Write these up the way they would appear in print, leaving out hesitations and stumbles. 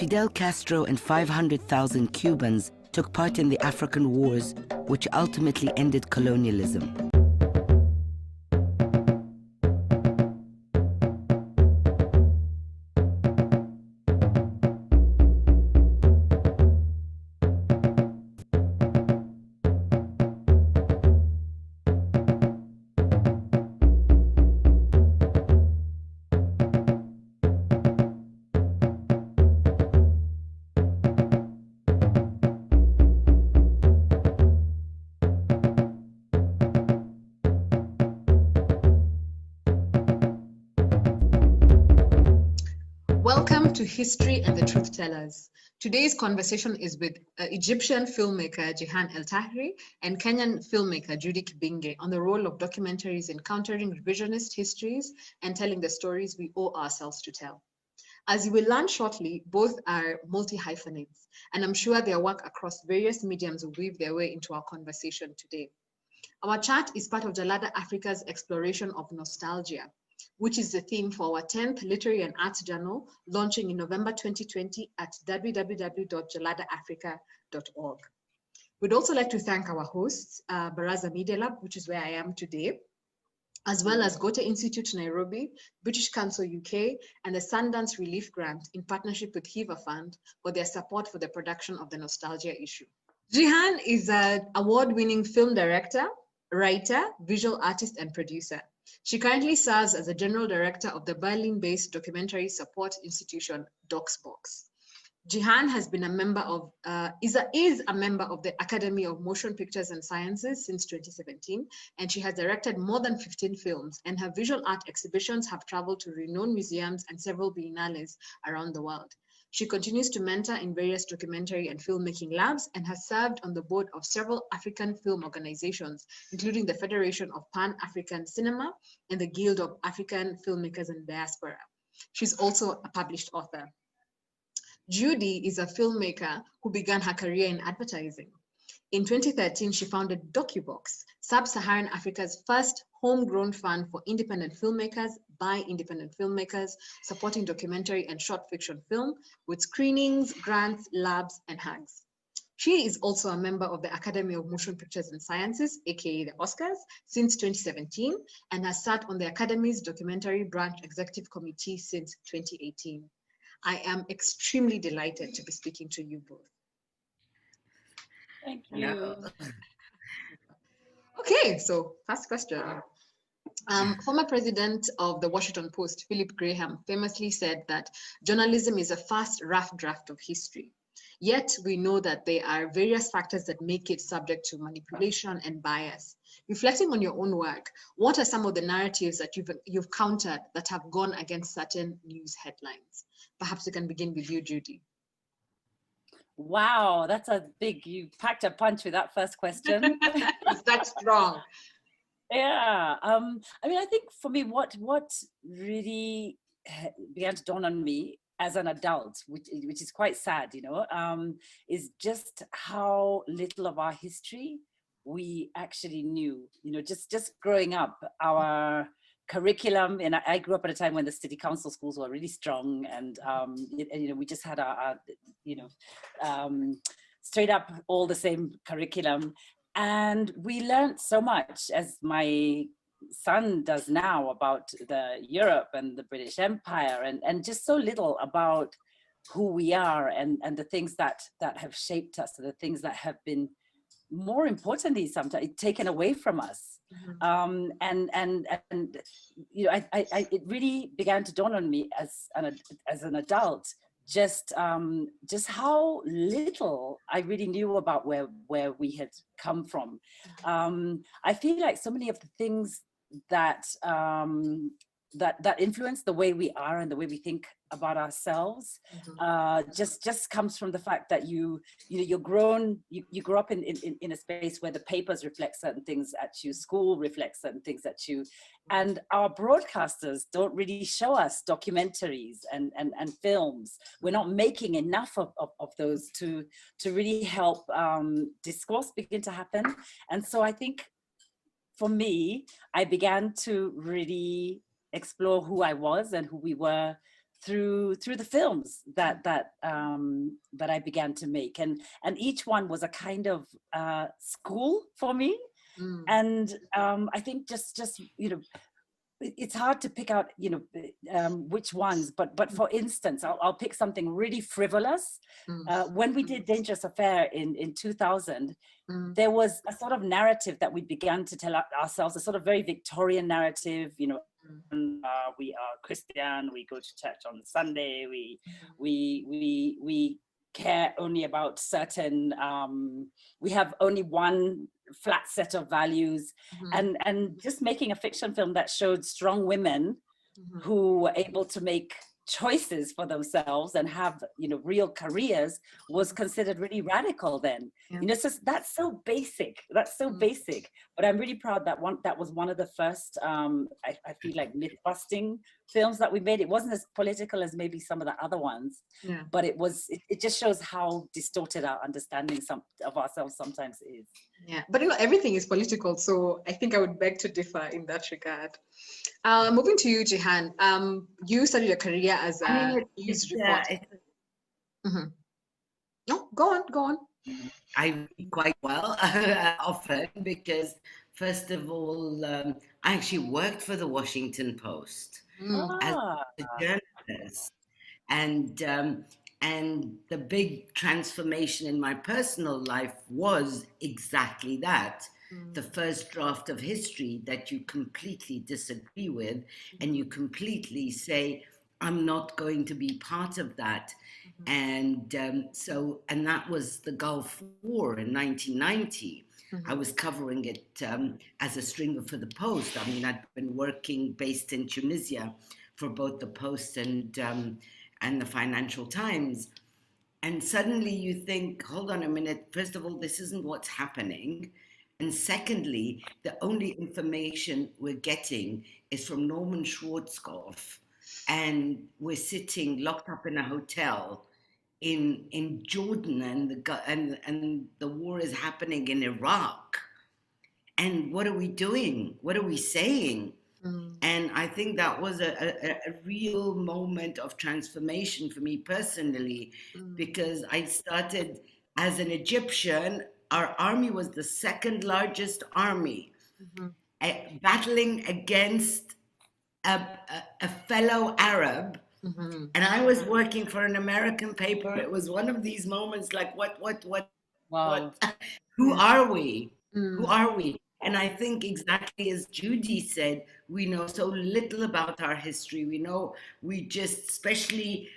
Fidel Castro and 500,000 Cubans took part in the African wars, which ultimately ended colonialism. Welcome to History and the Truth Tellers. Today's conversation is with Egyptian filmmaker Jihan El-Tahri and Kenyan filmmaker Judy Kibinge on the role of documentaries in countering revisionist histories and telling the stories we owe ourselves to tell. As you will learn shortly, both are multi-hyphenates, and I'm sure their work across various mediums will weave their way into our conversation today. Our chat is part of Jalada Africa's exploration of nostalgia, which is the theme for our 10th Literary and Arts Journal, launching in November 2020 at www.jaladaafrica.org. We'd also like to thank our hosts, Baraza Media Lab, which is where I am today, as well as Goethe-Institut Nairobi, British Council UK, and the Sundance Relief Grant in partnership with Heva Fund for their support for the production of the nostalgia issue. Jihan is an award-winning film director, writer, visual artist, and producer. She currently serves as the General Director of the Berlin-based documentary support institution, DocsBox. Jihan has been a member of, is a member of the Academy of Motion Pictures and Sciences since 2017, and she has directed more than 15 films, and her visual art exhibitions have traveled to renowned museums and several biennales around the world. She continues to mentor in various documentary and filmmaking labs and has served on the board of several African film organizations, including the Federation of Pan-African Cinema and the Guild of African Filmmakers in Diaspora. She's also a published author. Judy is a filmmaker who began her career in advertising. In 2013, she founded DocuBox, Sub-Saharan Africa's first homegrown fund for independent filmmakers by independent filmmakers, supporting documentary and short fiction film with screenings, grants, labs, and hugs. She is also a member of the Academy of Motion Pictures and Sciences, aka the Oscars, since 2017, and has sat on the Academy's documentary branch executive committee since 2018. I am extremely delighted to be speaking to you both. Thank you. Okay, so first question. Former president of the Washington Post, Philip Graham, famously said that journalism is a fast, rough draft of history. Yet we know that there are various factors that make it subject to manipulation and bias. Reflecting on your own work, what are some of the narratives that you've countered that have gone against certain news headlines? Perhaps we can begin with you, Judy. Wow, that's a big, you packed a punch with that first question. Is that strong? Yeah, I mean, I think for me, what really began to dawn on me as an adult, which is quite sad, you know, is just how little of our history we actually knew. You know, just growing up, our curriculum, and I grew up at a time when the city council schools were really strong, and you know, we just had our you know, straight up all the same curriculum. And we learned so much, as my son does now, about the Europe and the British Empire, and just so little about who we are and the things that have shaped us, the things that have been, more importantly, sometimes taken away from us. Mm-hmm. And you know, it really began to dawn on me as an adult, just how little I really knew about where we had come from. I feel like so many of the things that that influence the way we are and the way we think about ourselves, just comes from the fact that you grow up in a space where the papers reflect certain things at you, school reflects certain things at you, and our broadcasters don't really show us documentaries and films. We're not making enough of those to really help discourse begin to happen. And so I think for me, I began to really explore who I was and who we were through the films that I began to make, and each one was a kind of school for me. And I think just you know, it's hard to pick out, you know, which ones, but for instance, I'll pick something really frivolous. When we did Dangerous Affair in 2000, there was a sort of narrative that we began to tell ourselves, a sort of very Victorian narrative, you know. We are Christian, we go to church on Sunday, we care only about certain, we have only one flat set of values, and just making a fiction film that showed strong women who were able to make choices for themselves and have, you know, real careers was considered really radical then. You know, so that's so basic, but I'm really proud that that was one of the first I feel like myth busting films that we made. It wasn't as political as maybe some of the other ones, but it just shows how distorted our understanding of ourselves sometimes is. But you know, everything is political, so I think I would beg to differ in that regard. Moving to you, Jihan, you started your career as a news reporter. No, go on. I read quite well often because, first of all, I actually worked for the Washington Post as a journalist, and the big transformation in my personal life was exactly that. The first draft of history that you completely disagree with, and you completely say, I'm not going to be part of that. And and that was the Gulf War in 1990. I was covering it as a stringer for the Post. I mean, I'd been working based in Tunisia for both the Post and the Financial Times. And suddenly you think, hold on a minute, first of all, this isn't what's happening. And secondly, the only information we're getting is from Norman Schwarzkopf, and we're sitting locked up in a hotel in Jordan, and the war is happening in Iraq. And what are we doing? What are we saying? And I think that was a real moment of transformation for me personally, because I started as an Egyptian. Our army was the second largest army, battling against a fellow Arab. And I was working for an American paper. It was one of these moments like, what, who are we? Who are we? And I think exactly as Judy said, we know so little about our history. We just, especially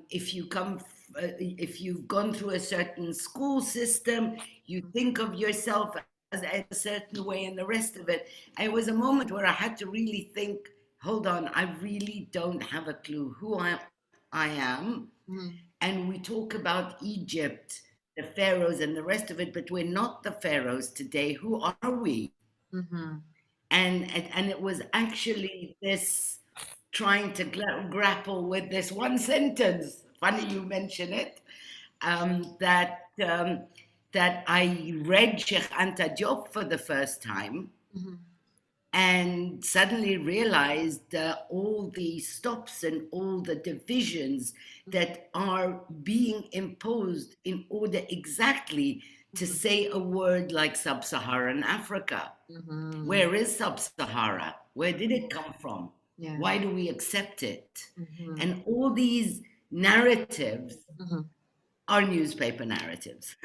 if you've gone through a certain school system, you think of yourself as a certain way, and the rest of it. It was a moment where I had to really think, hold on, I really don't have a clue who I am. And we talk about Egypt, the pharaohs and the rest of it, but we're not the pharaohs today. Who are we? And it was actually this trying to grapple with this one sentence, funny you mention it, that I read Sheikh Anta Diop for the first time, and suddenly realized all the stops and all the divisions that are being imposed in order exactly to say a word like sub-Saharan Africa. Where is sub-Sahara? Where did it come from? Why do we accept it? And all these narratives are newspaper narratives,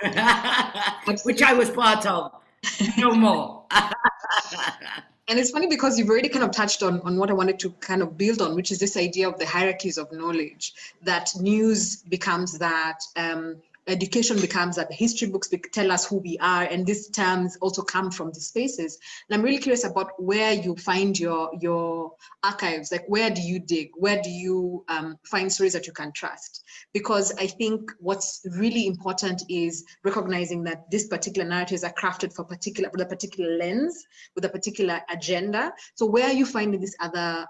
which I was part of, no more. And it's funny because you've already kind of touched on what I wanted to kind of build on, which is this idea of the hierarchies of knowledge, that news becomes that, education becomes that, history books tell us who we are, and these terms also come from these spaces. And I'm really curious about where you find your archives, like where do you dig? Where do you find stories that you can trust? Because I think what's really important is recognizing that these particular narratives are crafted with a particular lens, with a particular agenda. So where are you finding these other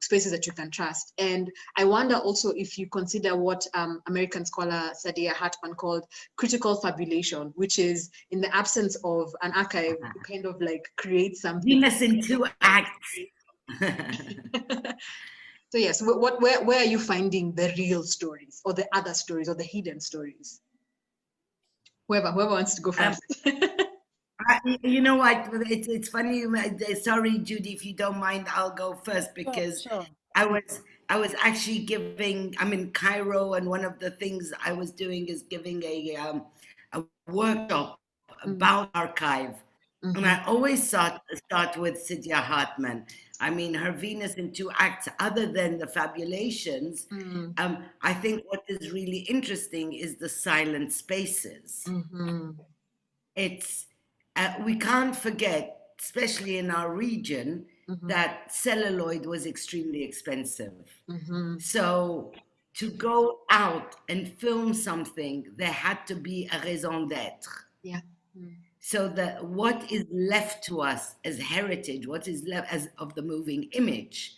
spaces that you can trust? And I wonder also if you consider what American scholar Saidiya Hartman called critical fabulation, which is in the absence of an archive, you kind of like create something. Venus in two acts. So yes, where are you finding the real stories or the other stories or the hidden stories? Whoever wants to go first. You know what? It's funny. Sorry, Judy, if you don't mind, I'll go first because Sure. I was actually giving. I'm in Cairo, and one of the things I was doing is giving a workshop about archive, and I always start with Saidiya Hartman. I mean, her Venus in Two Acts, other than the fabulations, I think what is really interesting is the silent spaces. It's we can't forget, especially in our region, that celluloid was extremely expensive. So to go out and film something, there had to be a raison d'être. Yeah. So that what is left to us as heritage, what is left as of the moving image,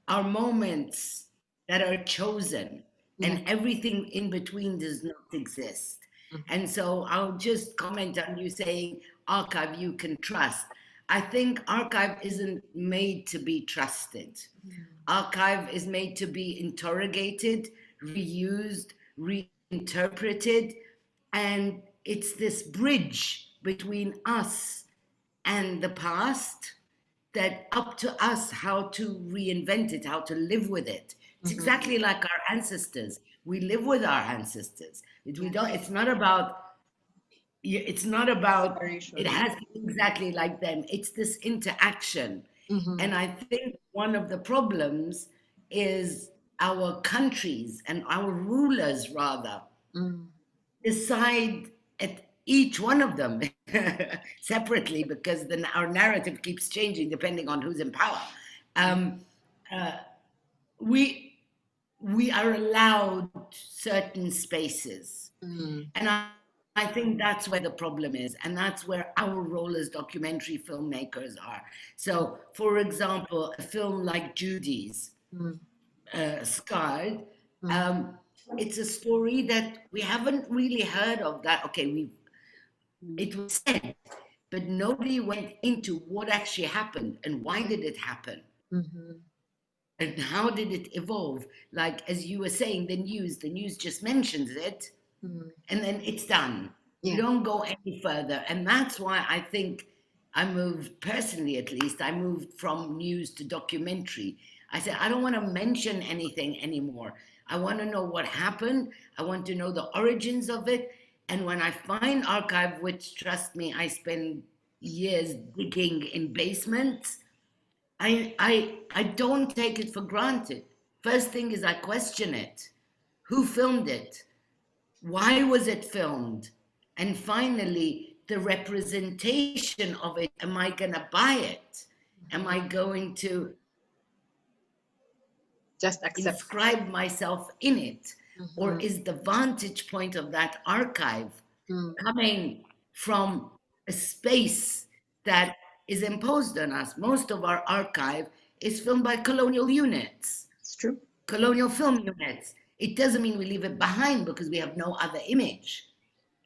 are moments that are chosen, and everything in between does not exist. And so I'll just comment on you saying archive you can trust. I think archive isn't made to be trusted. Archive is made to be interrogated, reused, reinterpreted, and it's this bridge between us and the past that up to us how to reinvent it, how to live with it. It's exactly like our ancestors. We live with our ancestors. It's not about, it has to be exactly like them. It's this interaction. And I think one of the problems is our countries and our rulers, rather, decide at each one of them separately, because our narrative keeps changing depending on who's in power. We are allowed certain spaces, and I think that's where the problem is, and that's where our role as documentary filmmakers are. So, for example, a film like Judy's, Scarred, it's a story that we haven't really heard of. That it was said, but nobody went into what actually happened and why did it happen, and how did it evolve. Like, as you were saying, the news just mentions it, and then it's done. We don't go any further, and that's why I think I moved, personally at least, I moved from news to documentary. I said, I don't want to mention anything anymore. I want to know what happened. I want to know the origins of it. And when I find archive, which, trust me, I spend years digging in basements, I don't take it for granted. First thing is I question it. Who filmed it? Why was it filmed? And finally, the representation of it. Am I going to buy it? Am I going to just inscribe myself in it? Or is the vantage point of that archive coming from a space that is imposed on us? Most of our archive is filmed by colonial units. It's true. Colonial film units. It doesn't mean we leave it behind because we have no other image,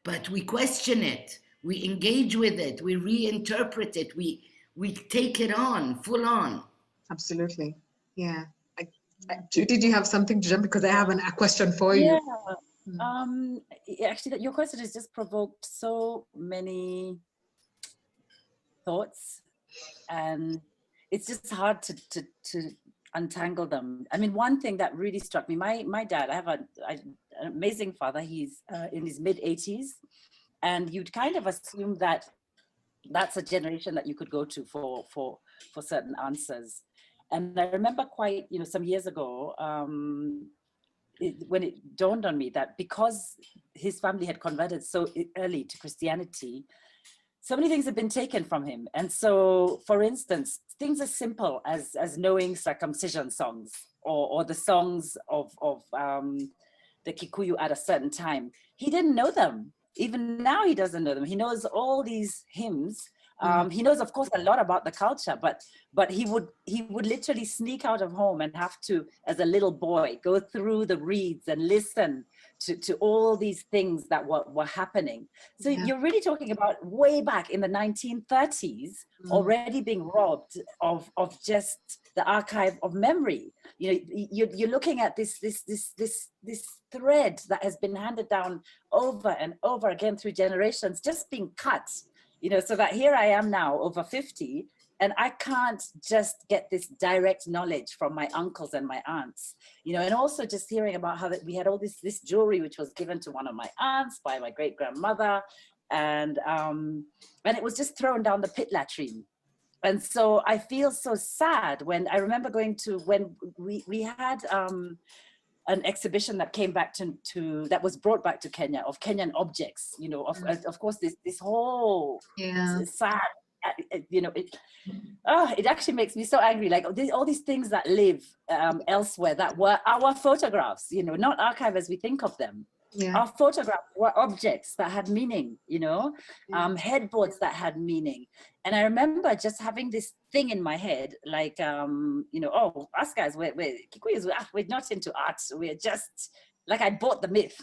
but we question it, we engage with it, we reinterpret it, we take it on, full on. Absolutely. Yeah. Did you have something to jump? Because I have a question for you. Actually, your question has just provoked so many thoughts, and it's just hard to untangle them. I mean, one thing that really struck me, my dad, I have an amazing father. He's in his mid-80s, and you'd kind of assume that that's a generation that you could go to for certain answers. And I remember quite, some years ago, when it dawned on me that because his family had converted so early to Christianity, so many things have been taken from him. And so, for instance, things as simple as knowing circumcision songs or the songs of the Kikuyu at a certain time. He didn't know them. Even now, he doesn't know them. He knows all these hymns. He knows, of course, a lot about the culture, but he would literally sneak out of home and have to, as a little boy, go through the reeds and listen to all these things that were happening. So you're really talking about way back in the 1930s, already being robbed of just the archive of memory. You know, you're looking at this thread that has been handed down over and over again through generations, just being cut, you know, so that here I am now over 50, and I can't just get this direct knowledge from my uncles and my aunts, you know, and also just hearing about how that we had all this jewelry, which was given to one of my aunts by my great grandmother, and it was just thrown down the pit latrine. And so I feel so sad when I remember going to, when we had an exhibition that came back that was brought back to Kenya, of Kenyan objects, you know, of course, this whole sad, you know, it actually makes me so angry. Like all these things that live elsewhere that were our photographs, you know, not archive as we think of them. Our photographs were objects that had meaning, you know, headboards that had meaning. And I remember just having this thing in my head, like, you know, oh, us guys, we're Kikuyus, we're not into art. We're just, like, I bought the myth.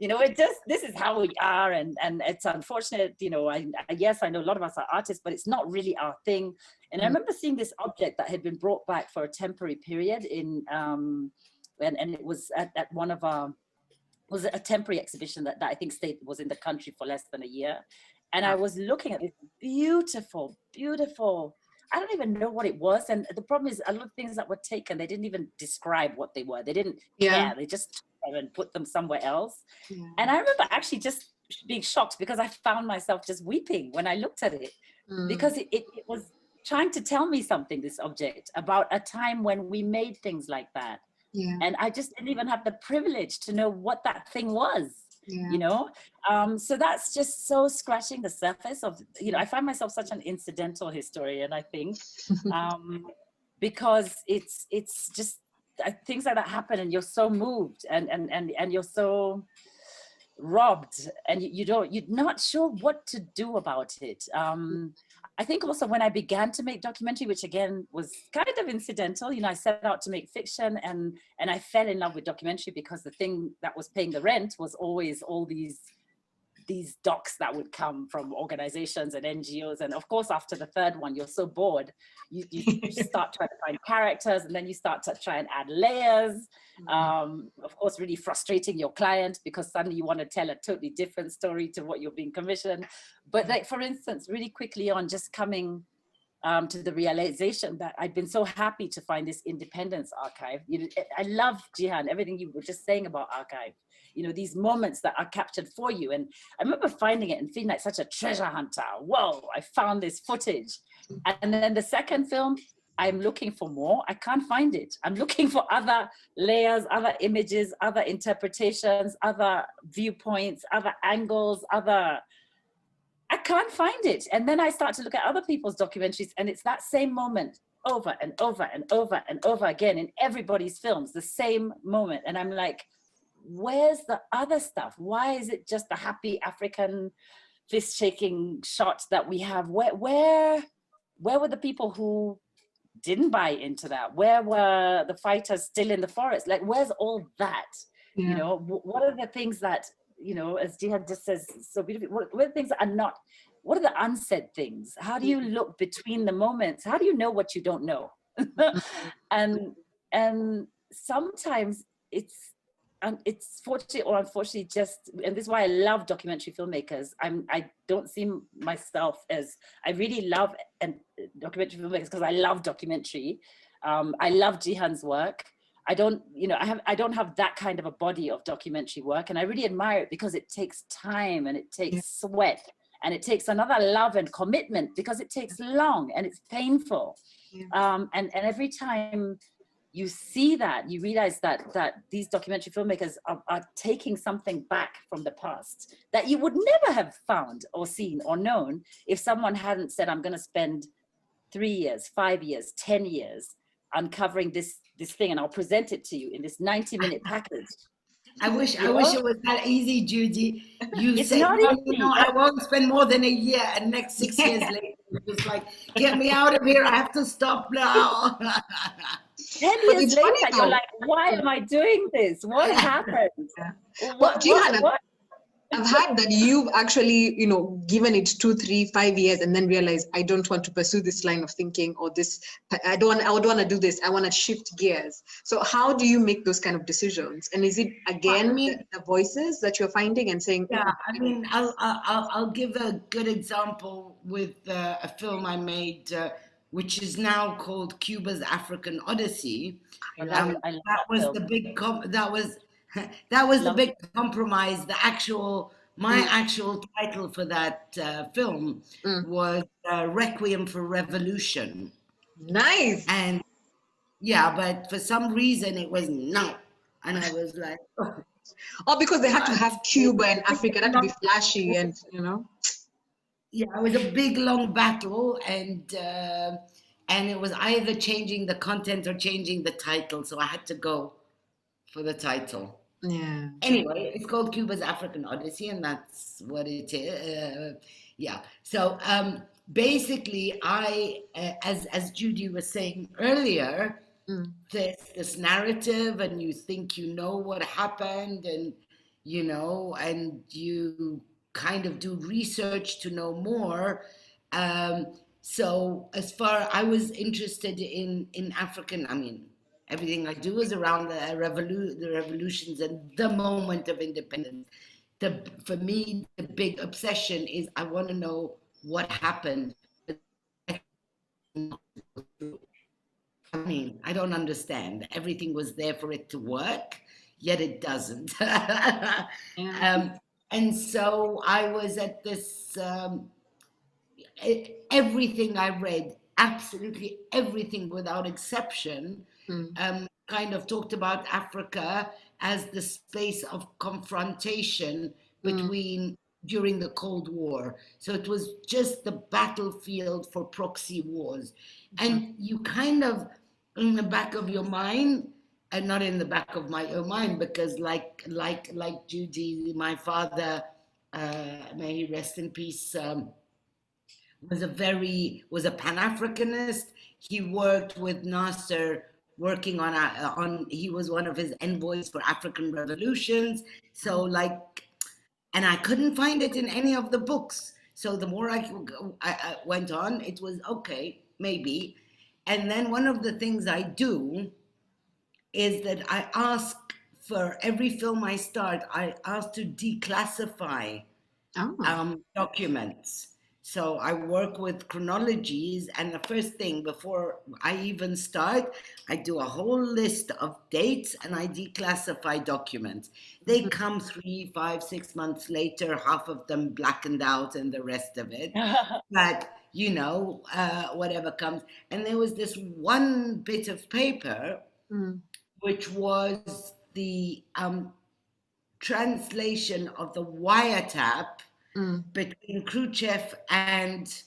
You know, this is how we are. And it's unfortunate, you know, yes, I know a lot of us are artists, but it's not really our thing. And I remember seeing this object that had been brought back for a temporary period in, and it was at one of our, was a temporary exhibition that I think was in the country for less than a year. And I was looking at this beautiful, beautiful, I don't even know what it was. And the problem is a lot of things that were taken, they didn't even describe what they were. They didn't care. They just took them and put them somewhere else. And I remember actually just being shocked because I found myself just weeping when I looked at it, because it was trying to tell me something, this object, about a time when we made things like that. And I just didn't even have the privilege to know what that thing was, you know? So that's just so scratching the surface of, you know, I find myself such an incidental historian, I think, because it's just things like that happen and you're so moved and you're so robbed and you're not sure what to do about it. I think also when I began to make documentary, which again was kind of incidental, you know, I set out to make fiction and I fell in love with documentary because the thing that was paying the rent was always all these docs that would come from organizations and NGOs. And of course, after the third one, you're so bored, you start trying to find characters and then you start to try and add layers. Of course, really frustrating your client because suddenly you want to tell a totally different story to what you're being commissioned. But like, for instance, really quickly on just coming to the realization that I'd been so happy to find this independence archive. You know, I love, Jihan, everything you were just saying about archive. You know, these moments that are captured for you. And I remember finding it and feeling like such a treasure hunter. Whoa, I found this footage. And then the second film, I'm looking for more. I can't find it. I'm looking for other layers, other images, other interpretations, other viewpoints, other angles, I can't find it. And then I start to look at other people's documentaries and it's that same moment over and over and over and over again in everybody's films, the same moment. And I'm like, where's the other stuff? Why is it just the happy African fist shaking shot that we have? Where were the people who didn't buy into that? Where were the fighters still in the forest? Like, where's all that? You know, what are the things that, you know, as Jihan just says so beautifully, what are the things that are not, what are the unsaid things? How do you look between the moments? How do you know what you don't know? and sometimes it's fortunately or unfortunately just, and this is why I love documentary filmmakers. I don't see myself as, I really love documentary filmmakers because I love documentary. I love Jihan's work. I don't, you know, I don't have that kind of a body of documentary work, and I really admire it because it takes time and it takes sweat and it takes another love and commitment because it takes long and it's painful. And every time you see that, you realize that these documentary filmmakers are taking something back from the past that you would never have found or seen or known if someone hadn't said, I'm going to spend 3 years, 5 years, 10 years uncovering this thing, and I'll present it to you in this 90-minute package. I wish it was that easy, Judy. You It's say, not no, easy. I won't spend more than a year, and next 6 years later, it's just like, get me out of here, I have to stop now. 10 years later, you're like, why am I doing this? What happened? Well, Jihan, I've heard that you've actually, you know, given it 2, 3, 5 years and then realized I don't want to pursue this line of thinking or this, I don't want to do this. I want to shift gears. So how do you make those kind of decisions? And is it again I mean, the voices that you're finding and saying, yeah, I mean, I'll give a good example with a film I made, which is now called Cuba's African Odyssey. I love That that was film. the big that was that was the Love big compromise. My Mm. actual title for that film Mm. was Requiem for Revolution, Nice. and yeah, but for some reason it was no, and I was like, oh, Or because they had to what? have Cuba and Africa, that to be flashy and, you know. Yeah, it was a big long battle, and it was either changing the content or changing the title, so I had to go for the title. Yeah. Anyway, it's called Cuba's African Odyssey, and that's what it is. Yeah. So basically, as Judy was saying earlier, Mm. there's this narrative, and you think you know what happened, and you know, and you kind of do research to know more. So as far I was interested in African, I mean, everything I do is around the revolutions and the moment of independence. For me, the big obsession is I want to know what happened. I mean, I don't understand. Everything was there for it to work, yet it doesn't. Yeah. And so I was at this, everything I read, absolutely everything without exception, Mm. kind of talked about Africa as the space of confrontation Mm. between during the Cold War. So it was just the battlefield for proxy wars. And you kind of, in the back of your mind, and not in the back of my own mind, because like Judy, my father, may he rest in peace, was a Pan-Africanist. He worked with Nasser, working on he was one of his envoys for African revolutions. So and I couldn't find it in any of the books. So the more I went on, it was okay, maybe. And then one of the things I do is that I ask for every film I start, I ask to declassify Oh. documents. So I work with chronologies, and the first thing before I even start, I do a whole list of dates and I declassify documents. They come 3, 5, 6 months later, half of them blackened out and the rest of it. But, you know, whatever comes. And there was this one bit of paper, Mm. which was the translation of the wiretap Mm. between Khrushchev and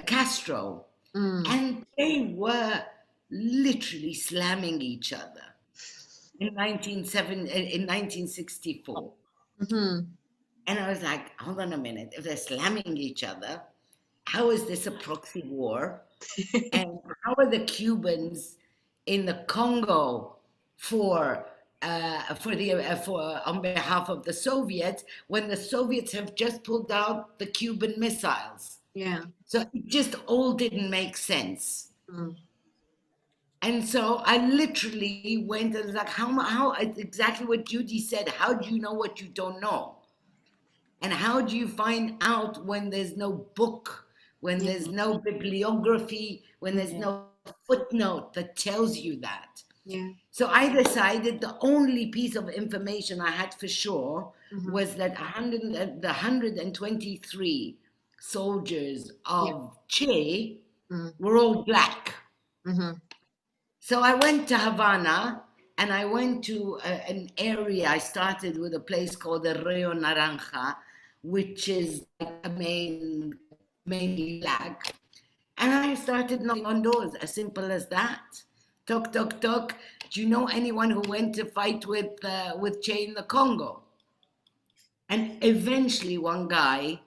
Castro. Mm. And they were literally slamming each other in 1964. Mm-hmm. And I was like, hold on a minute, if they're slamming each other, how is this a proxy war? And how are the Cubans in the Congo for on behalf of the Soviets when the Soviets have just pulled out the Cuban missiles? Yeah. So it just all didn't make sense. Mm. And so I literally went and was like, how it's exactly what Judy said. How do you know what you don't know? And how do you find out when there's no book, when there's no bibliography, when there's no footnote that tells you that? Yeah. So I decided the only piece of information I had for sure was that the 123 soldiers of Che were all black. Mm-hmm. So I went to Havana, and I went to an area. I started with a place called the Rio Naranja, which is like a mainly black. And I started knocking on doors, as simple as that. Toc, toc, toc. Do you know anyone who went to fight with Che in the Congo? And eventually one guy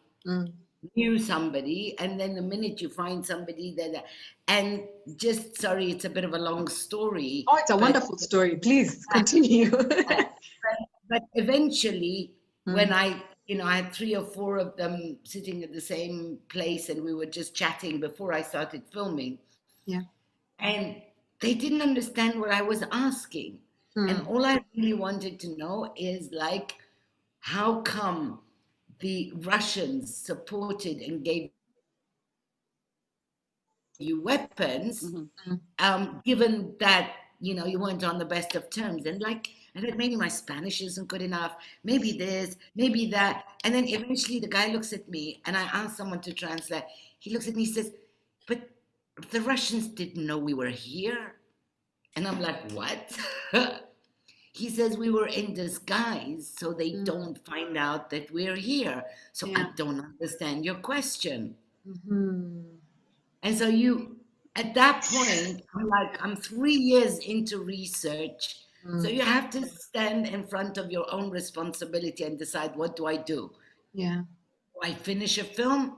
knew somebody, and then the minute you find somebody that, and just, sorry, it's a bit of a long story. Oh, it's a wonderful story. Please continue. But eventually when I had 3 or 4 of them sitting at the same place and we were just chatting before I started filming. Yeah. And they didn't understand what I was asking. And all I really wanted to know is, like, how come the Russians supported and gave you weapons, given that, you weren't on the best of terms? And like, I thought maybe my Spanish isn't good enough, maybe this, maybe that. And then eventually the guy looks at me and I asked someone to translate. He looks at me, he says, but the Russians didn't know we were here. And I'm like, what? He says we were in disguise so they don't find out that we're here. So I don't understand your question. And so at that point, I'm 3 years into research. So you have to stand in front of your own responsibility and decide, what do I do? Yeah. Do I finish a film?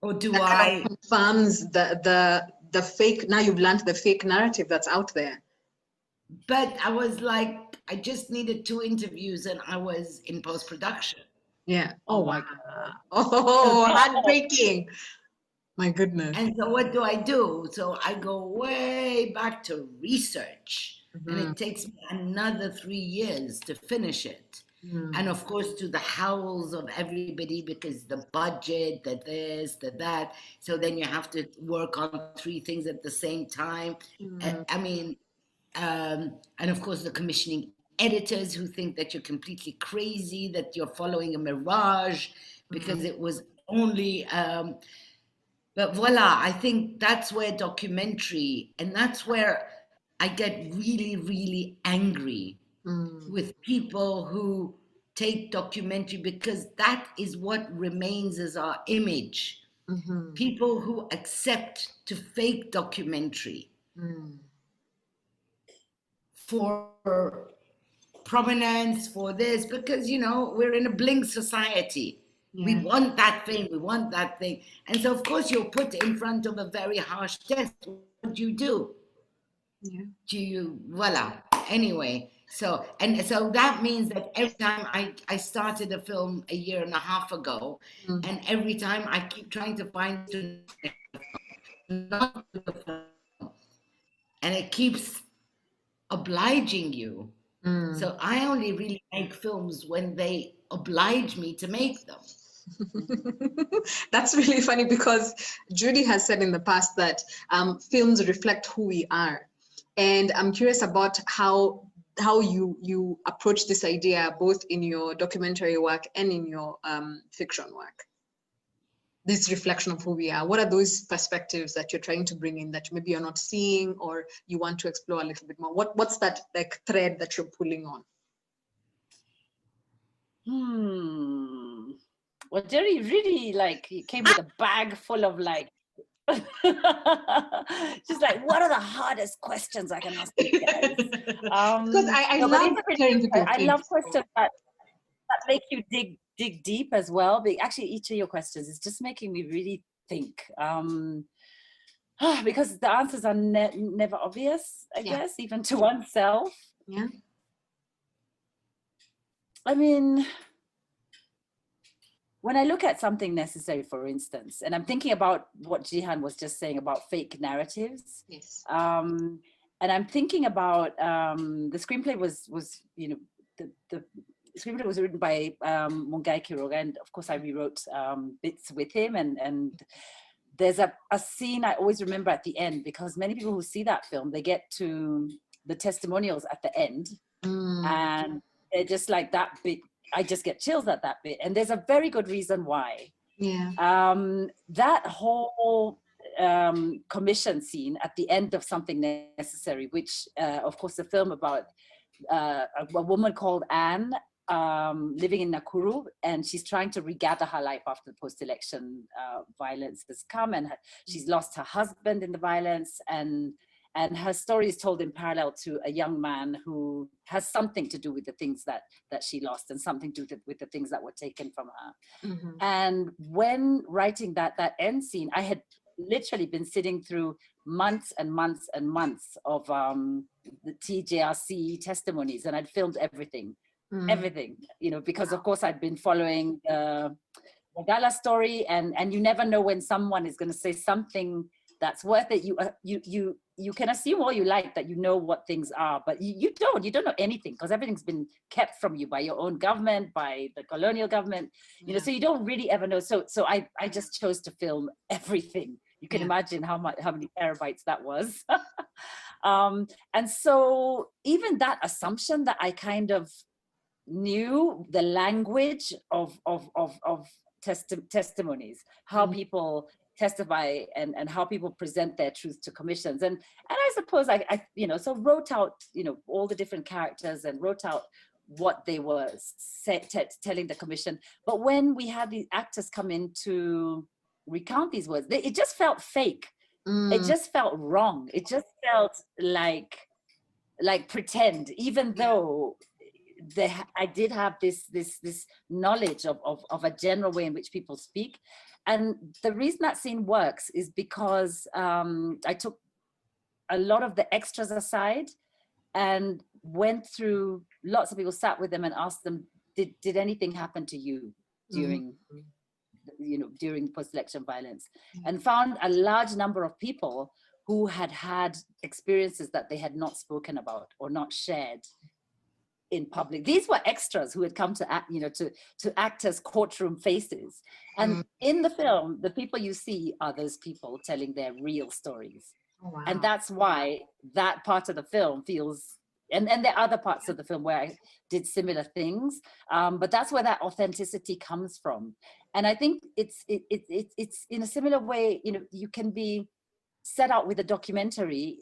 Or do that I... kind of confirms the fake, now you've learned the fake narrative that's out there. But I was like, I just needed 2 interviews and I was in post-production. Yeah. Oh my God. Oh, heartbreaking. My goodness. And so what do? So I go way back to research. And it takes me another 3 years to finish it. And of course, to the howls of everybody, because the budget, the this, the that. So then you have to work on 3 things at the same time. And of course, the commissioning editors who think that you're completely crazy, that you're following a mirage, because it was only... but voila, I think that's where documentary, and that's where I get really, really angry with people who take documentary, because that is what remains as our image. People who accept to fake documentary for prominence, for this, because, we're in a blink society. We want that thing, we want that thing. And so, of course, you're put in front of a very harsh test. What do you do? Voila. Anyway, so that means that every time I started a film a year and a half ago, and every time I keep trying to find not the film, and it keeps obliging you. So I only really make films when they oblige me to make them. That's really funny, because Judy has said in the past that films reflect who we are. And I'm curious about how you approach this idea, both in your documentary work and in your fiction work. This reflection of who we are. What are those perspectives that you're trying to bring in that maybe you're not seeing, or you want to explore a little bit more? What's that like thread that you're pulling on? Well, Jerry really he came with a bag full of just like, what are the hardest questions I can ask you guys? Because I love questions that make you dig deep as well. But actually, each of your questions is just making me really think. Because the answers are never obvious, I guess, even to oneself. Yeah. I mean, when I look at something necessary, for instance, and I'm thinking about what Jihan was just saying about fake narratives. Yes. And I'm thinking about the screenplay was the screenplay was written by Mungai Quiroga, and of course I rewrote bits with him. And there's a scene I always remember at the end, because many people who see that film, they get to the testimonials at the end, and they're just like, that bit, I just get chills at that bit. And there's a very good reason why. Yeah. That whole commission scene at the end of Something Necessary, which of course a film about a woman called Anne living in Nakuru, and she's trying to regather her life after the post-election violence has come, and she's lost her husband in the violence, and her story is told in parallel to a young man who has something to do with the things that she lost, and something to do with the things that were taken from her. And when writing that end scene, I had literally been sitting through months and months and months of the TJRC testimonies, and I'd filmed everything everything, you know, because of course I'd been following the Gala story, and you never know when someone is going to say something that's worth it. You can assume all you like that you know what things are, but you don't know anything, because everything's been kept from you by your own government, by the colonial government, you know, so you don't really ever know. So I just chose to film everything. You can imagine how many terabytes that was. And so even that assumption that I kind of knew the language of testimonies, how people testify, and how people present their truth to commissions, and I suppose I you know, so wrote out, you know, all the different characters and wrote out what they were telling the commission. But when we had the actors come in to recount these words, it just felt fake. It just felt wrong. It just felt like pretend, even though I did have this knowledge of a general way in which people speak. And the reason that scene works is because I took a lot of the extras aside and went through lots of people, sat with them and asked them, did anything happen to you during you know, during post-election violence, and found a large number of people who had experiences that they had not spoken about or not shared in public. These were extras who had come to act, you know, to act as courtroom faces. And in the film, the people you see are those people telling their real stories. Oh, wow. And that's why that part of the film feels, and there are other parts of the film where I did similar things, but that's where that authenticity comes from. And I think it's in a similar way, you know, you can be set out with a documentary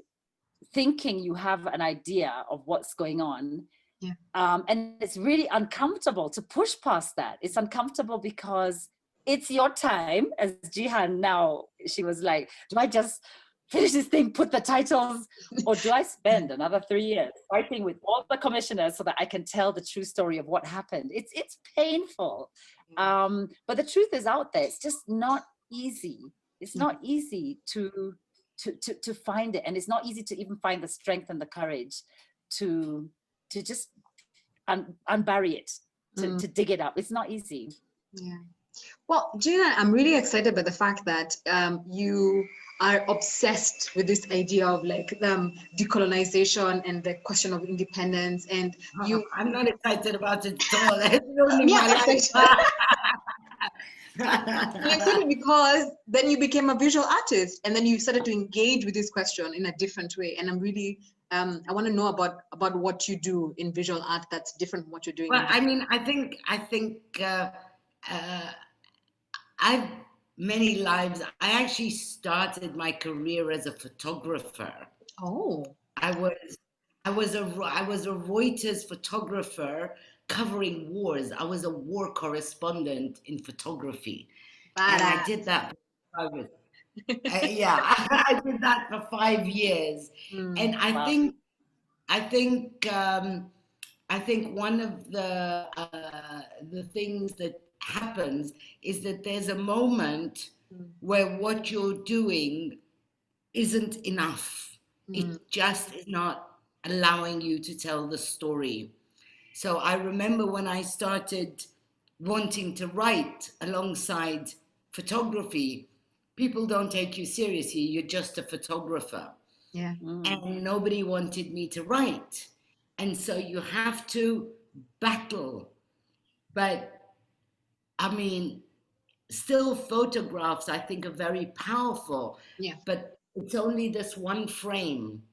thinking you have an idea of what's going on. Yeah. And it's really uncomfortable to push past that. It's uncomfortable because it's your time. As Jihan now, she was like, do I just finish this thing, put the titles, or do I spend another 3 years fighting with all the commissioners so that I can tell the true story of what happened? It's painful. But the truth is out there. It's just not easy. It's not easy to find it. And it's not easy to even find the strength and the courage to just unbury it, to dig it up. It's not easy. Yeah. Well, Gina, I'm really excited by the fact that you are obsessed with this idea of like decolonization and the question of independence. And I'm not excited about it at all. It's ruining my life. I'm excited because then you became a visual artist, and then you started to engage with this question in a different way. And I'm really I want to know about what you do in visual art that's different from what you're doing. Well, I mean, I think I've many lives. I actually started my career as a photographer. Oh. I was a Reuters photographer covering wars. I was a war correspondent in photography. And I did that for 5 years. I did that for 5 years. And I think one of the things that happens is that there's a moment where what you're doing isn't enough. It just is not allowing you to tell the story. So I remember when I started wanting to write alongside photography, people don't take you seriously. You're just a photographer. Yeah. And nobody wanted me to write. And so you have to battle. But I mean, still photographs, I think, are very powerful. Yeah. But it's only this one frame.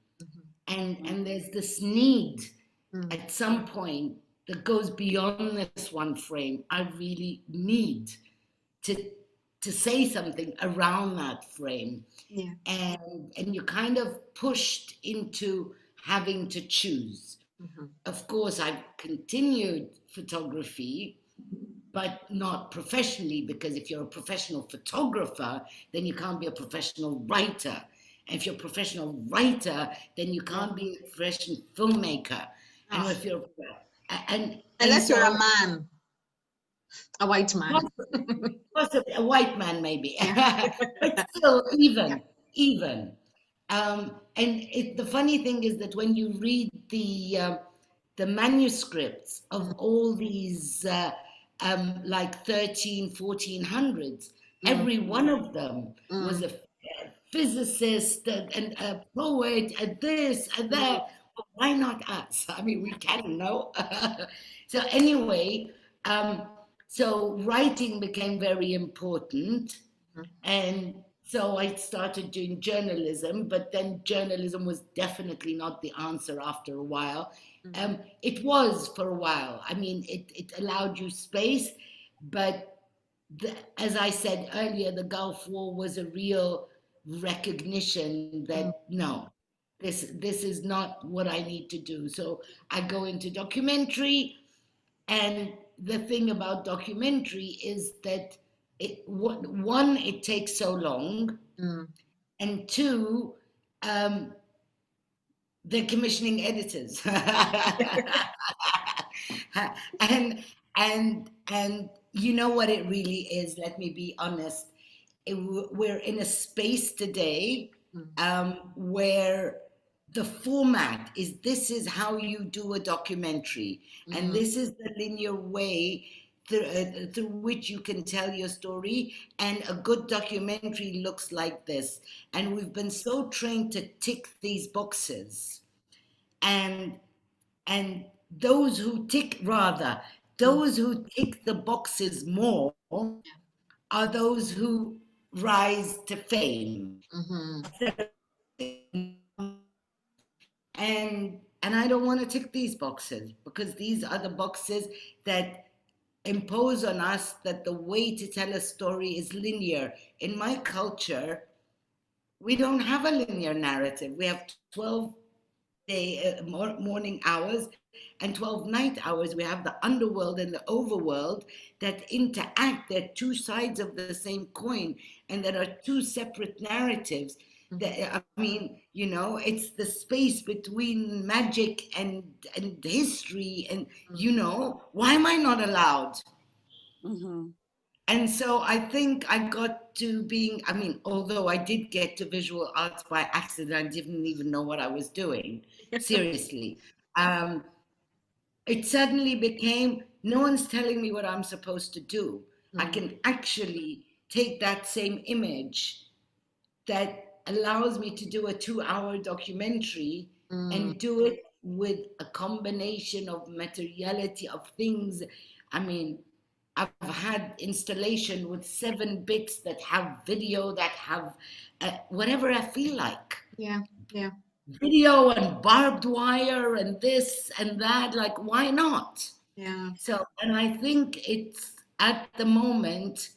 And there's this need at some point that goes beyond this one frame. I really need to say something around that frame. Yeah. And you're kind of pushed into having to choose. Of course, I've continued photography, but not professionally, because if you're a professional photographer, then you can't be a professional writer. And if you're a professional writer, then you can't be a professional filmmaker. And if you're unless you're a man, a white man, possibly a white man, maybe, but still, even. And the funny thing is that when you read the the manuscripts of all these like 1400s. Every one of them was a physicist and a poet and this and that. Well, why not us? I mean, we can, no? So anyway, so writing became very important. And so I started doing journalism, but then journalism was definitely not the answer after a while. It was for a while. I mean, it allowed you space, but as I said earlier, the Gulf War was a real recognition that no, this is not what I need to do. So I go into documentary, and the thing about documentary is that one, it takes so long, and two, they're commissioning editors, and you know what it really is. Let me be honest. We're in a space today where the format is, this is how you do a documentary, and this is the linear way through which you can tell your story, and a good documentary looks like this. And we've been so trained to tick these boxes, and those who tick the boxes more are those who rise to fame. And I don't want to tick these boxes, because these are the boxes that impose on us that the way to tell a story is linear. In my culture, we don't have a linear narrative. We have 12 morning hours and 12 night hours. We have the underworld and the overworld that interact. They're two sides of the same coin, and there are two separate narratives. I mean, you know, it's the space between magic and history, and you know, why am I not allowed? And so I think I got to being, I mean, although I did get to visual arts by accident, I didn't even know what I was doing, seriously. It suddenly became, no one's telling me what I'm supposed to do. I can actually take that same image that allows me to do a 2-hour documentary and do it with a combination of materiality of things. I mean, I've had installation with 7 bits that have video, that have whatever I feel like. Yeah. Video and barbed wire and this and that, like, why not? Yeah. So, and I think it's at the moment,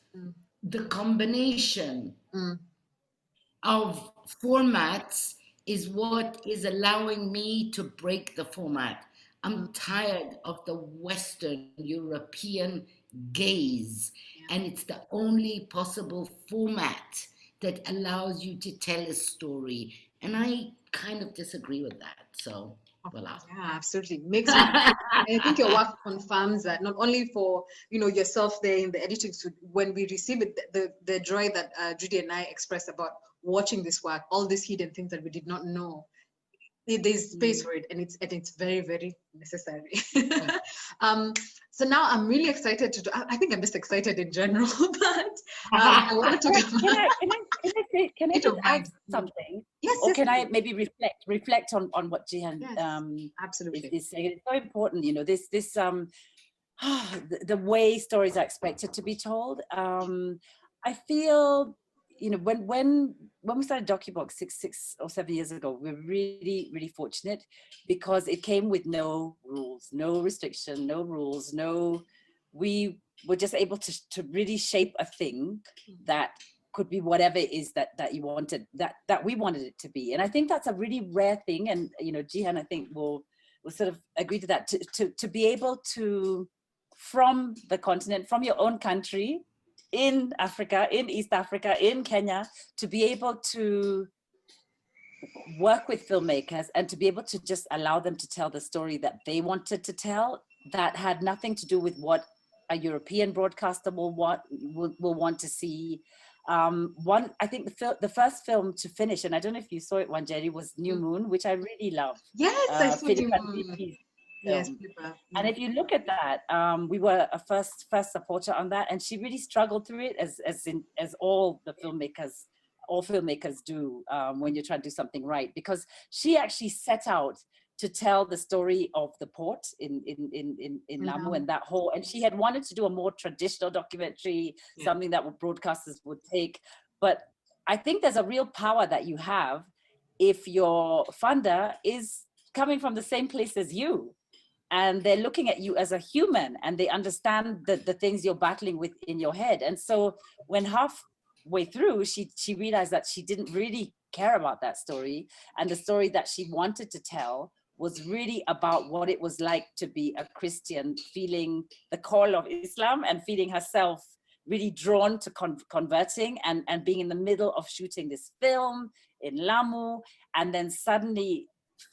the combination of formats is what is allowing me to break the format. I'm tired of the Western European gaze, and it's the only possible format that allows you to tell a story. And I kind of disagree with that. So, voila. Yeah, absolutely. Makes sense. I think your work confirms that, not only for, you know, yourself there in the editing suite, when we receive it, the joy that Judy and I expressed about watching this work, all these hidden things that we did not know. There's space for it, and it's very, very necessary. So now I'm really excited to do, I think I'm just excited in general, but I want to talk about. Can I just add something? Yes. Or can I maybe reflect on what Jihan absolutely is saying? It's so important, you know, this the way stories are expected to be told. I feel, you know, when we started DocuBox 6 or 7 years ago, we were really, really fortunate, because it came with no rules, no restriction, no rules, we were just able to really shape a thing that could be whatever it is that you wanted, that we wanted it to be. And I think that's a really rare thing. And, you know, Jihan, I think will sort of agree to that, to be able to, from the continent, from your own country, in Africa, in East Africa, in Kenya, to be able to work with filmmakers and to be able to just allow them to tell the story that they wanted to tell, that had nothing to do with what a European broadcaster will want to see. I think the first film to finish, and I don't know if you saw it, Wanjeri, was New Moon, which I really love. Yes, I saw New Moon. Yes, film. Flipper. And if you look at that, we were a first supporter on that, and she really struggled through it, as all filmmakers do when you're trying to do something right, because she actually set out to tell the story of the port in Lamu, and that whole, and she had wanted to do a more traditional documentary, something that broadcasters would take. But I think there's a real power that you have if your funder is coming from the same place as you, and they're looking at you as a human, and they understand the things you're battling with in your head. And so when halfway through, she realized that she didn't really care about that story, and the story that she wanted to tell was really about what it was like to be a Christian, feeling the call of Islam and feeling herself really drawn to converting, and being in the middle of shooting this film in Lamu, and then suddenly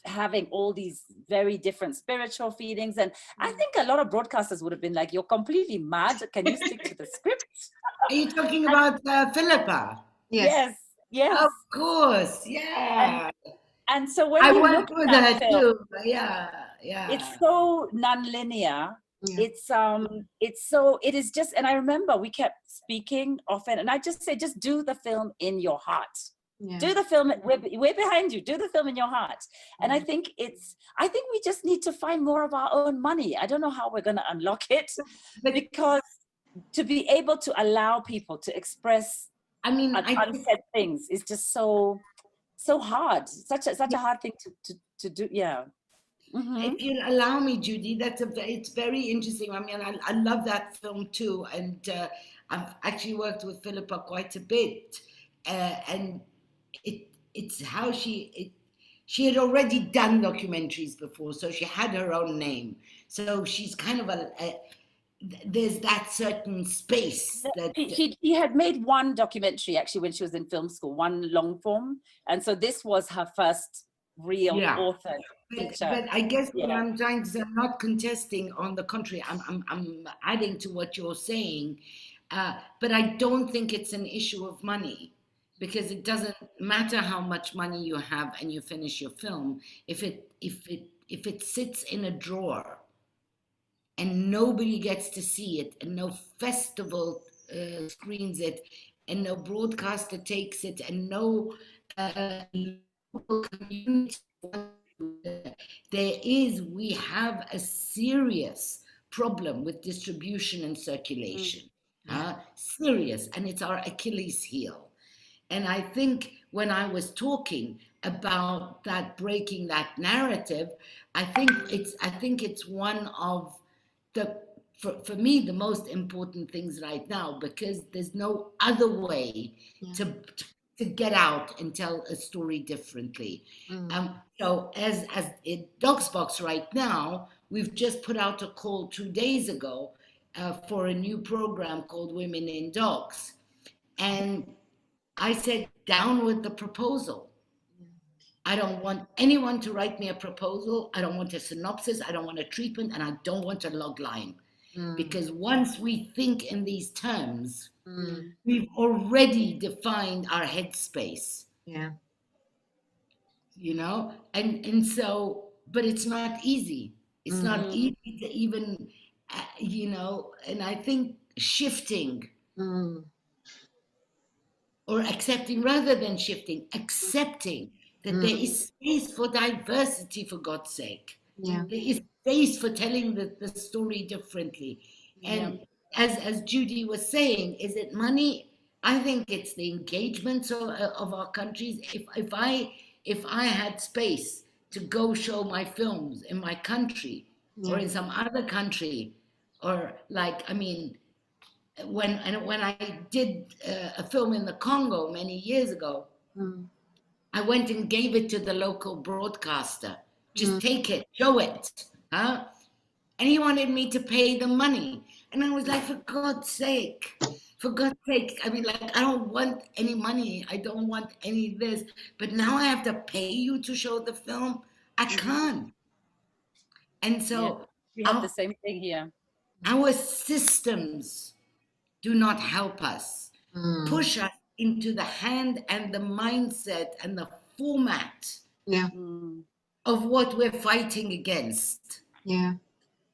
having all these very different spiritual feelings. And I think a lot of broadcasters would have been like, you're completely mad, can you stick to the script? Are you talking about Philippa? Yes. Yes. Of course, yeah. And so when I you worked look with at her that film, too. Yeah. it's so non-linear. It is just, and I remember we kept speaking often, and I just say, just do the film in your heart. Do the film, we're behind you, do the film in your heart. And I think we just need to find more of our own money. I don't know how we're going to unlock it, because to be able to allow people to express unsaid things is just so hard, such a hard thing to do. If you'll allow me, Judy, it's very interesting. I mean, I love that film too, and I've actually worked with Philippa quite a bit, and it's how she had already done documentaries before, so she had her own name. So she's kind of there's that certain space that she had made one documentary actually when she was in film school, one long form, and so this was her first real author feature. But I guess what I'm trying to say, I'm not contesting. On the contrary, I'm adding to what you're saying, but I don't think it's an issue of money, because it doesn't matter how much money you have and you finish your film if it sits in a drawer and nobody gets to see it, and no festival screens it, and no broadcaster takes it, and no local community. We have a serious problem with distribution and circulation. Serious, and it's our Achilles heel. And I think when I was talking about that, breaking that narrative, I think it's one of for me the most important things right now, because there's no other way to get out and tell a story differently. So as in Docsbox right now, we've just put out a call 2 days ago for a new program called Women in Docs, and I said, down with the proposal. I don't want anyone to write me a proposal. I don't want a synopsis. I don't want a treatment, and I don't want a log line. Because once we think in these terms, we've already defined our headspace. You know, and so, but it's not easy. It's not easy to even, you know, and I think shifting or accepting, rather than shifting, accepting that there is space for diversity, for God's sake. There is space for telling the story differently. And as Judy was saying, is it money? I think it's the engagements of our countries. If I had space to go show my films in my country or in some other country, or like, I mean, when I did a film in the Congo many years ago, I went and gave it to the local broadcaster. Just take it, show it, huh? And he wanted me to pay the money. And I was like, for God's sake. I mean, like, I don't want any money. I don't want any of this. But now I have to pay you to show the film? I can't. And so we have the same thing here. Our systems do not help us, push us into the hand and the mindset and the format of what we're fighting against. Yeah.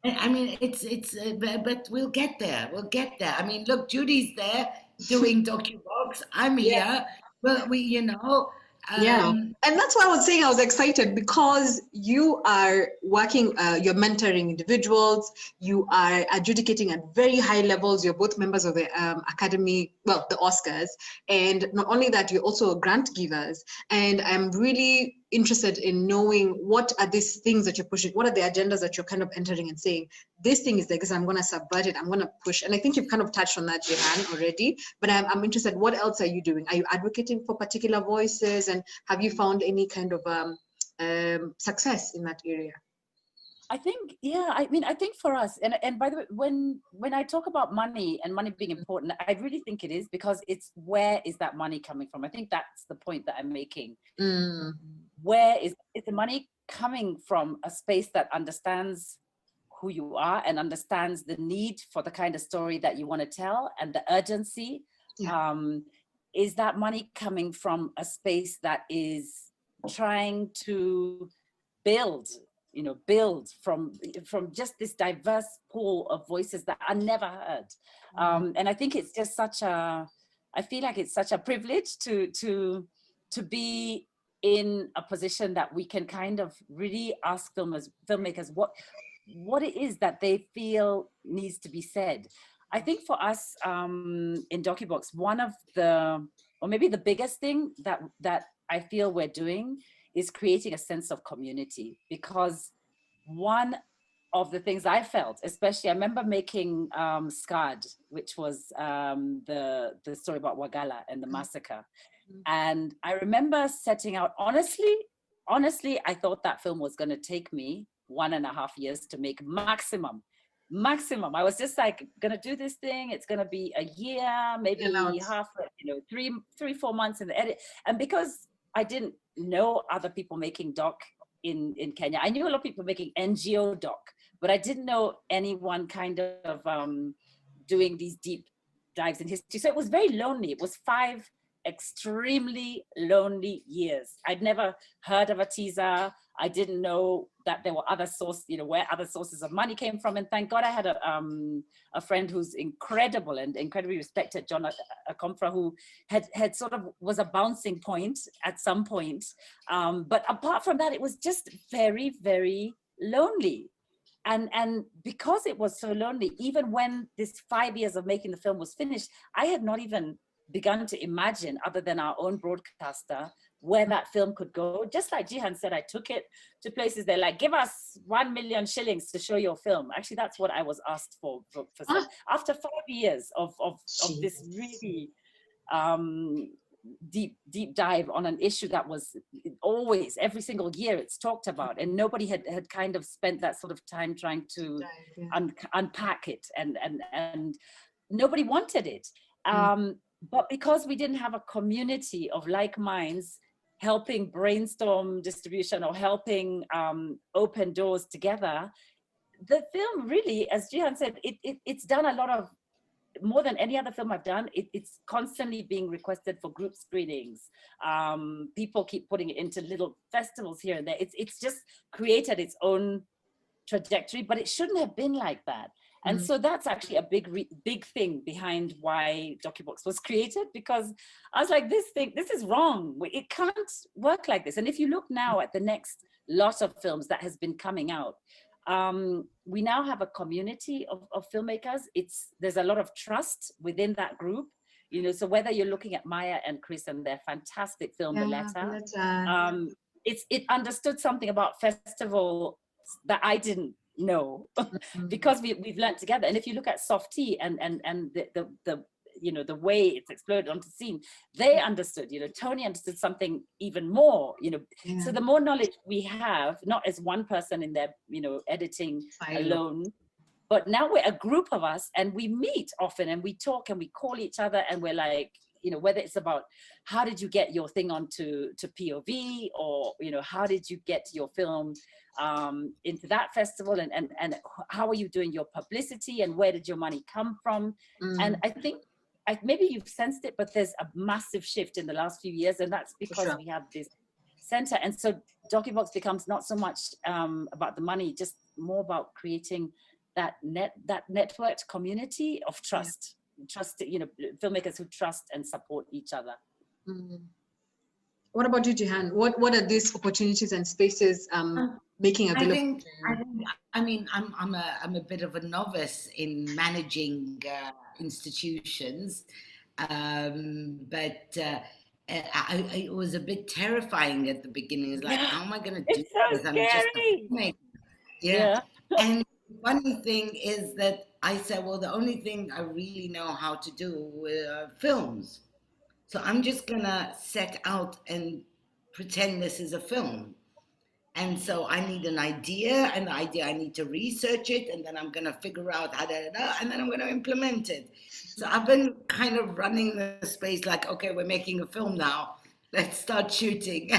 I mean, but we'll get there. We'll get there. I mean, look, Judy's there doing docu-box. I'm here. Well, Yeah. um, And that's why I was saying I was excited, because you are working, you're mentoring individuals, you are adjudicating at very high levels, you're both members of the Academy, well, the Oscars, and not only that, you're also grant givers. And I'm really interested in knowing what are these things that you're pushing, what are the agendas that you're kind of entering and saying, this thing is like this, I'm going to subvert it, I'm going to push. And I think you've kind of touched on that, Jihan, already, but I'm interested, what else are you doing? Are you advocating for particular voices, and have you found any kind of success in that area? I think, yeah, I mean, I think for us, and by the way, when I talk about money and money being important, I really think it is, because it's, where is that money coming from? I think that's the point that I'm making. Where is the money coming from? A space that understands who you are and understands the need for the kind of story that you want to tell and the urgency. Yeah. Is that money coming from a space that is trying to build from just this diverse pool of voices that are never heard? And I think it's just I feel like it's such a privilege to be in a position that we can kind of really ask filmmakers what it is that they feel needs to be said. I think for us in DocuBox, one of the, or maybe the biggest thing that I feel we're doing is creating a sense of community. Because one of the things I felt, especially, I remember making Scarred, which was the story about Wagala and the massacre. And I remember setting out, honestly, I thought that film was going to take me 1.5 years to make maximum. I was just like, gonna do this thing, it's gonna be a year, maybe half, 3-4 months in the edit. And because I didn't know other people making doc in Kenya, I knew a lot of people making NGO doc, but I didn't know anyone kind of doing these deep dives in history. So it was very lonely. It was 5 extremely lonely years. I'd never heard of a teaser. I didn't know that there were other sources, where other sources of money came from. And thank God I had a friend who's incredible and incredibly respected, John Akomfra, who had sort of was a bouncing point at some point. But apart from that, it was just very, very lonely. And because it was so lonely, even when this 5 years of making the film was finished, I had not even begun to imagine, other than our own broadcaster, where that film could go. Just like Jihan said, I took it to places, they're like, give us 1 million shillings to show your film. Actually, that's what I was asked for after 5 years of this really deep dive on an issue that was always, every single year it's talked about, and nobody had kind of spent that sort of time trying to unpack it, and nobody wanted it. But because we didn't have a community of like minds helping brainstorm distribution or helping open doors together, the film really, as Jihan said, it's done a lot of, more than any other film I've done, it's constantly being requested for group screenings. People keep putting it into little festivals here and there. It's just created its own trajectory, but it shouldn't have been like that. And so that's actually a big thing behind why DocuBox was created, because I was like, this is wrong. It can't work like this. And if you look now at the next lot of films that has been coming out, we now have a community of filmmakers. There's a lot of trust within that group. So whether you're looking at Maya and Chris and their fantastic film, The Letter, it understood something about festival that I didn't know because we've learned together. And if you look at Soft Tea and the way it's exploded onto the scene, they understood, Tony understood something even more, so the more knowledge we have, not as one person in there, editing alone, but now we're a group of us and we meet often and we talk and we call each other and we're like, whether it's about how did you get your thing onto POV, or, how did you get your film into that festival, and how are you doing your publicity, and where did your money come from? And I think maybe you've sensed it, but there's a massive shift in the last few years, and that's because we have this center. And so DocuBox becomes not so much about the money, just more about creating that networked community of trust. Trust, you know, filmmakers who trust and support each other. What about you, Jihan? What are these opportunities and spaces making available? I mean, I'm a bit of a novice in managing institutions, but it was a bit terrifying at the beginning. It's like, how am I going to do this? I'm just a filmmaker. Yeah. And the funny thing is that I said, well, the only thing I really know how to do are films. So I'm just going to set out and pretend this is a film. And so I need an idea, and the idea I need to research it, and then I'm going to figure out how and then I'm going to implement it. So I've been kind of running the space like, okay, we're making a film now. Let's start shooting.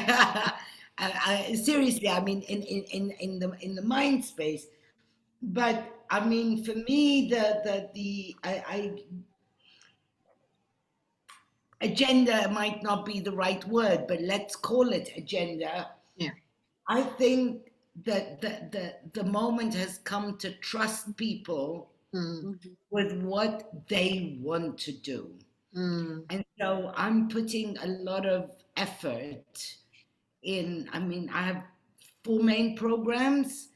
Seriously, I mean, in the mind space. But I mean, for me, the agenda might not be the right word, but let's call it agenda. Yeah. I think that the moment has come to trust people with what they want to do. And so I'm putting a lot of effort in, I mean, I have 4 main programs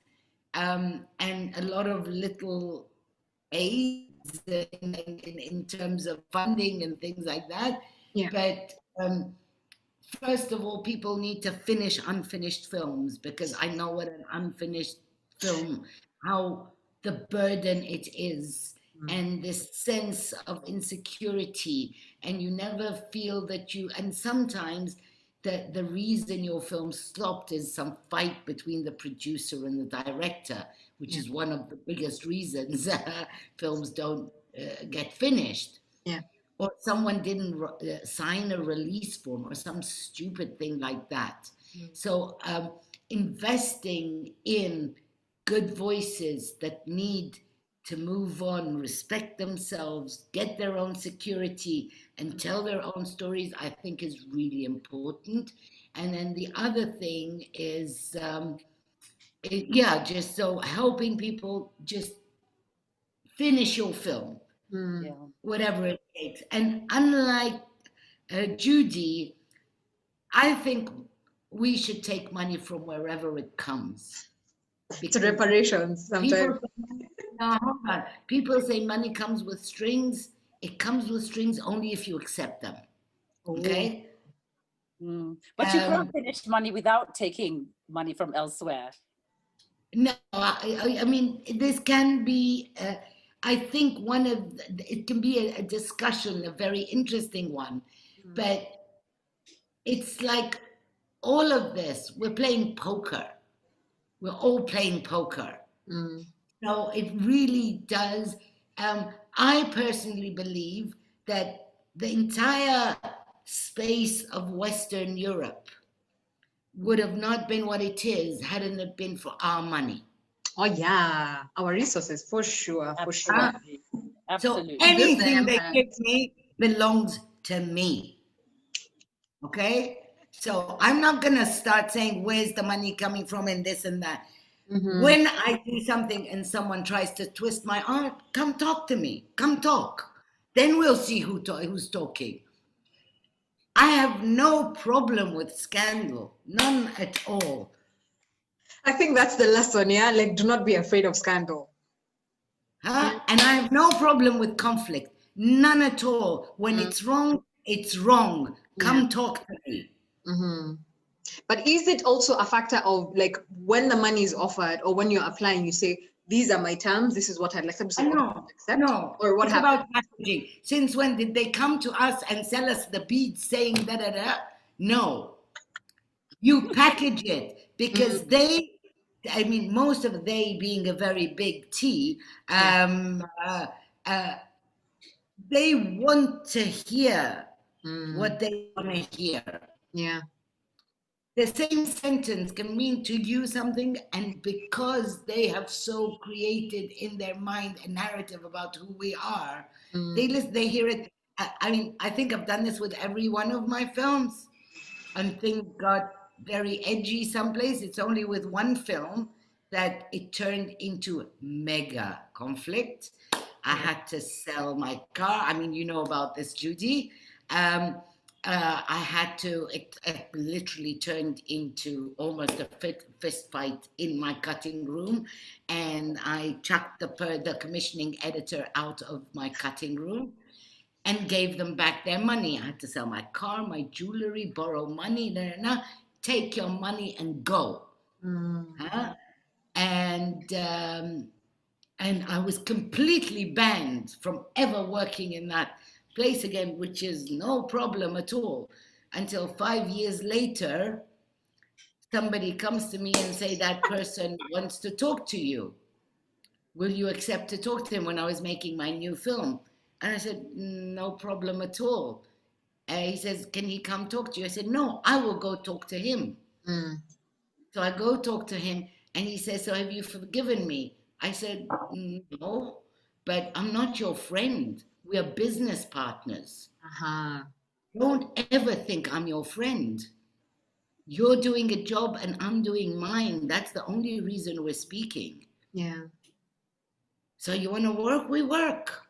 and a lot of little aids in terms of funding and things like that. Yeah. But first of all, people need to finish unfinished films, because I know what an unfinished film, how the burden it is, and this sense of insecurity, and you never feel that you, and sometimes the reason your film stopped is some fight between the producer and the director, which is one of the biggest reasons films don't get finished. Yeah. Or someone didn't sign a release form or some stupid thing like that. So investing in good voices that need to move on, respect themselves, get their own security, and tell their own stories, I think is really important. And then the other thing is, just so helping people just finish your film. Whatever it takes. And unlike Judy, I think we should take money from wherever it comes. It's reparations sometimes. Hold on. People say money comes with strings. It comes with strings only if you accept them. Okay? But you can't finish money without taking money from elsewhere. No, I mean, this can be... I think it can be a discussion, a very interesting one, but it's like all of this, we're playing poker. We're all playing poker. So it really does. I personally believe that the entire space of Western Europe would have not been what it is hadn't it been for our money. Oh yeah, our resources, for sure, for sure. Absolutely. So anything they give me belongs to me. Okay? So I'm not going to start saying, where's the money coming from and this and that. When I do something and someone tries to twist my arm, come talk to me. Come talk. Then we'll see who's talking. I have no problem with scandal. None at all. I think that's the lesson, yeah? Like, do not be afraid of scandal. And I have no problem with conflict. None at all. When it's wrong, it's wrong. Come talk to me. But is it also a factor of, like, when the money is offered or when you're applying, you say, these are my terms, this is what I'd accept, No. Or what it's happened? About packaging. Since when did they come to us and sell us the beads saying da-da-da? No. You package it because most of they being a very big T, they want to hear what they want to hear. Yeah. The same sentence can mean to you something, and because they have so created in their mind a narrative about who we are, they hear it. I mean, I think I've done this with every one of my films, and thank God very edgy someplace. It's only with one film that it turned into mega conflict. I had to sell my car. I mean, you know about this, Judy. I had to, it literally turned into almost a fist fight in my cutting room. And I chucked the commissioning editor out of my cutting room and gave them back their money. I had to sell my car, my jewelry, borrow money, take your money and go. Huh? And I was completely banned from ever working in that place again, which is no problem at all. Until 5 years later, somebody comes to me and say that person wants to talk to you. Will you accept to talk to him when I was making my new film? And I said, no problem at all. He says, can he come talk to you? I said, no, I will go talk to him. So I go talk to him and he says, so have you forgiven me? I said, no, but I'm not your friend. We are business partners. Don't ever think I'm your friend. You're doing a job and I'm doing mine. That's the only reason we're speaking. Yeah. So you want to work? We work.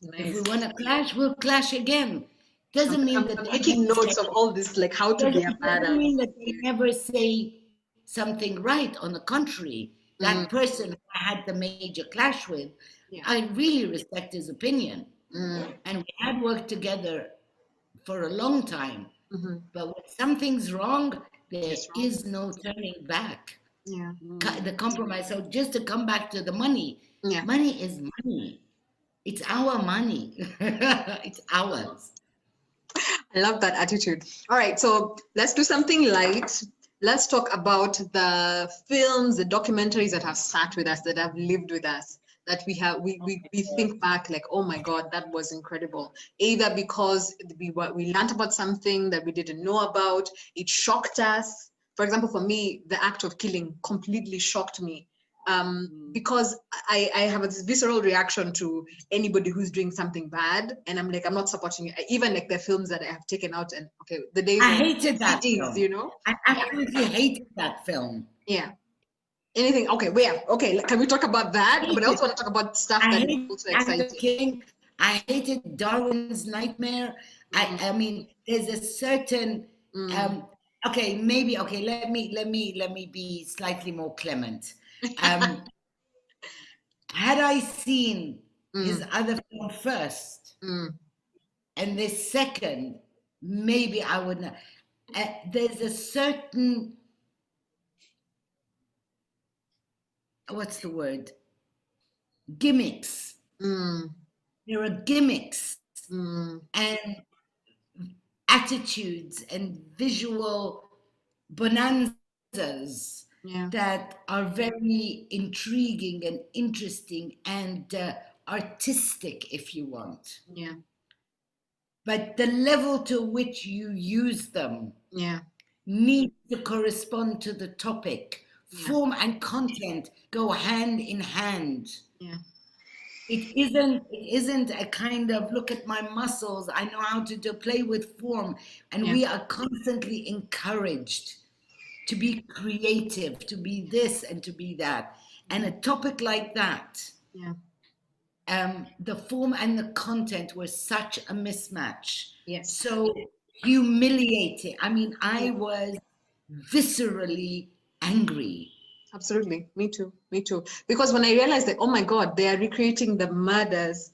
Nice. If we want to clash, we'll clash again. Doesn't mean that I'm making notes of all this, like how to be a badass. Doesn't mean that they never say something right. On the contrary, that person who I had the major clash with, I really respect his opinion. And we had worked together for a long time. But when something's wrong, there is no turning back. Yeah. The compromise. So just to come back to the money, money is money. It's our money. It's ours. I love that attitude. All right, so let's do something light. Let's talk about the films, the documentaries that have sat with us, that have lived with us, that we think back like, oh my God, that was incredible. Either because we learned about something that we didn't know about, it shocked us. For example, for me, the act of killing completely shocked me. Because I have this visceral reaction to anybody who's doing something bad, and I'm like, I'm not supporting it. Even like the films that I have taken out, and okay, the days I hated that film. you know, I absolutely hated that film. Yeah. Anything? Okay, okay, can we talk about that? But I also want to talk about stuff that is also exciting. I hated Darwin's Nightmare. I mean, there's a certain okay, maybe let me be slightly more clement. Had I seen his other film first and this second, maybe I would not. There's a certain, what's the word? Gimmicks. There are gimmicks and attitudes and visual bonanzas that are very intriguing and interesting and artistic, if you want. Yeah. But the level to which you use them needs to correspond to the topic. Form and content go hand in hand. Yeah. It isn't a kind of look at my muscles, I know how to play with form. And we are constantly encouraged to be creative, to be this and to be that. And a topic like that, the form and the content were such a mismatch. Yes. So humiliating. I mean, I was viscerally angry. Absolutely. Me too. Because when I realized that, oh my God, they are recreating the murders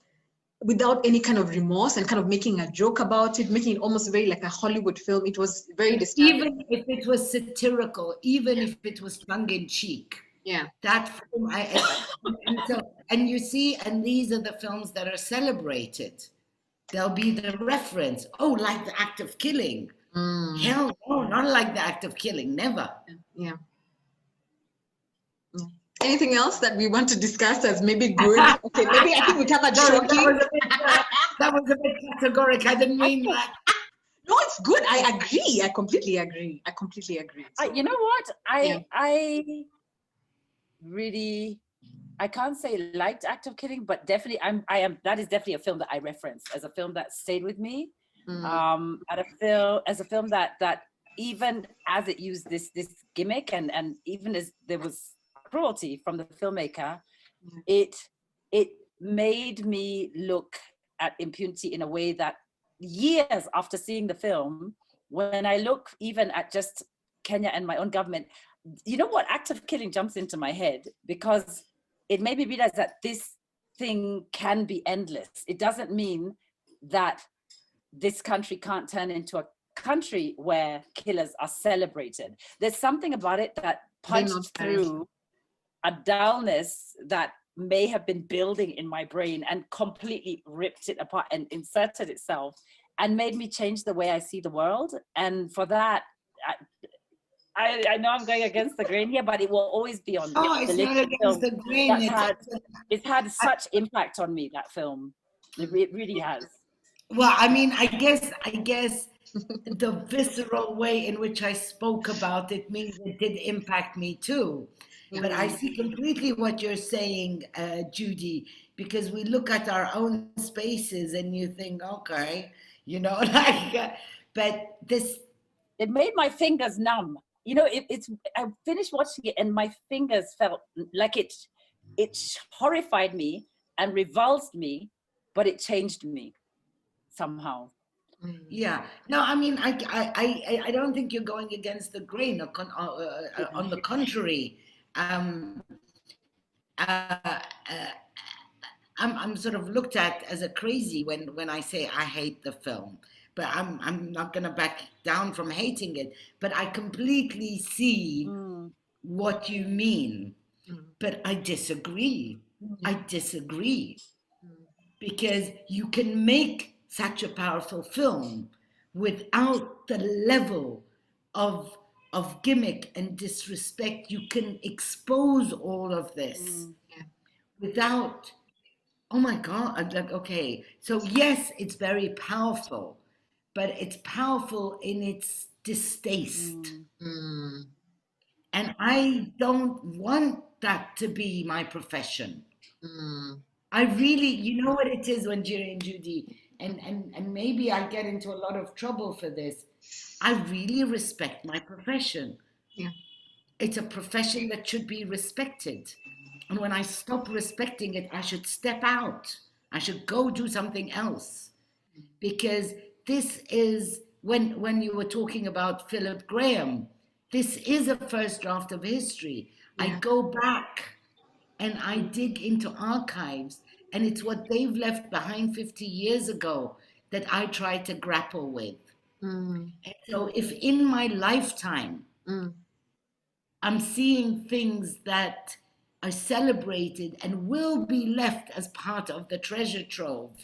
without any kind of remorse and kind of making a joke about it, making it almost very like a Hollywood film. It was very disturbing. Even if it was satirical, even if it was tongue-in-cheek. Yeah. That film, and you see, and these are the films that are celebrated. There'll be the reference, oh, like the act of killing. Hell no, not like the act of killing, never. Yeah. Anything else that we want to discuss as maybe good? Okay, maybe I think we covered shocking. That was a bit categorical. I didn't mean that. No, it's good. I agree. I completely agree. So, you know what? I really, I can't say liked Act of Killing, but definitely that is definitely a film that I reference as a film that stayed with me. As a film that even as it used this gimmick, and even as there was cruelty from the filmmaker, it made me look at impunity in a way that years after seeing the film, when I look even at just Kenya and my own government, you know what, act of killing jumps into my head, because it made me realize that this thing can be endless. It doesn't mean that this country can't turn into a country where killers are celebrated. There's something about it that punched through a dullness that may have been building in my brain and completely ripped it apart and inserted itself and made me change the way I see the world. And for that, I know I'm going against the grain here, but it will always be on it's not against the grain. It's had such impact on me, that film. It really has. Well, I mean, I guess the visceral way in which I spoke about it means it did impact me too. But I see completely what you're saying, Judy, because we look at our own spaces and you think, okay, you know, like, but this. It made my fingers numb. You know, I finished watching it and my fingers felt like it horrified me and revulsed me, but it changed me somehow. Yeah. No, I mean, I don't think you're going against the grain. On the contrary, I'm sort of looked at as a crazy when I say I hate the film, but I'm not going to back down from hating it. But I completely see what you mean, but I disagree. I disagree, because you can make such a powerful film without the level of gimmick and disrespect. You can expose all of this without, oh my God, I'm like, okay. So yes, it's very powerful, but it's powerful in its distaste. And I don't want that to be my profession. I really, you know what it is, Wanjeri and Judy, and maybe I get into a lot of trouble for this. I really respect my profession. Yeah. It's a profession that should be respected. And when I stop respecting it, I should step out. I should go do something else. Because this is, when you were talking about Philip Graham, this is a first draft of history. Yeah. I go back and I dig into archives, and it's what they've left behind 50 years ago that I try to grapple with. And so if in my lifetime, I'm seeing things that are celebrated and will be left as part of the treasure trove,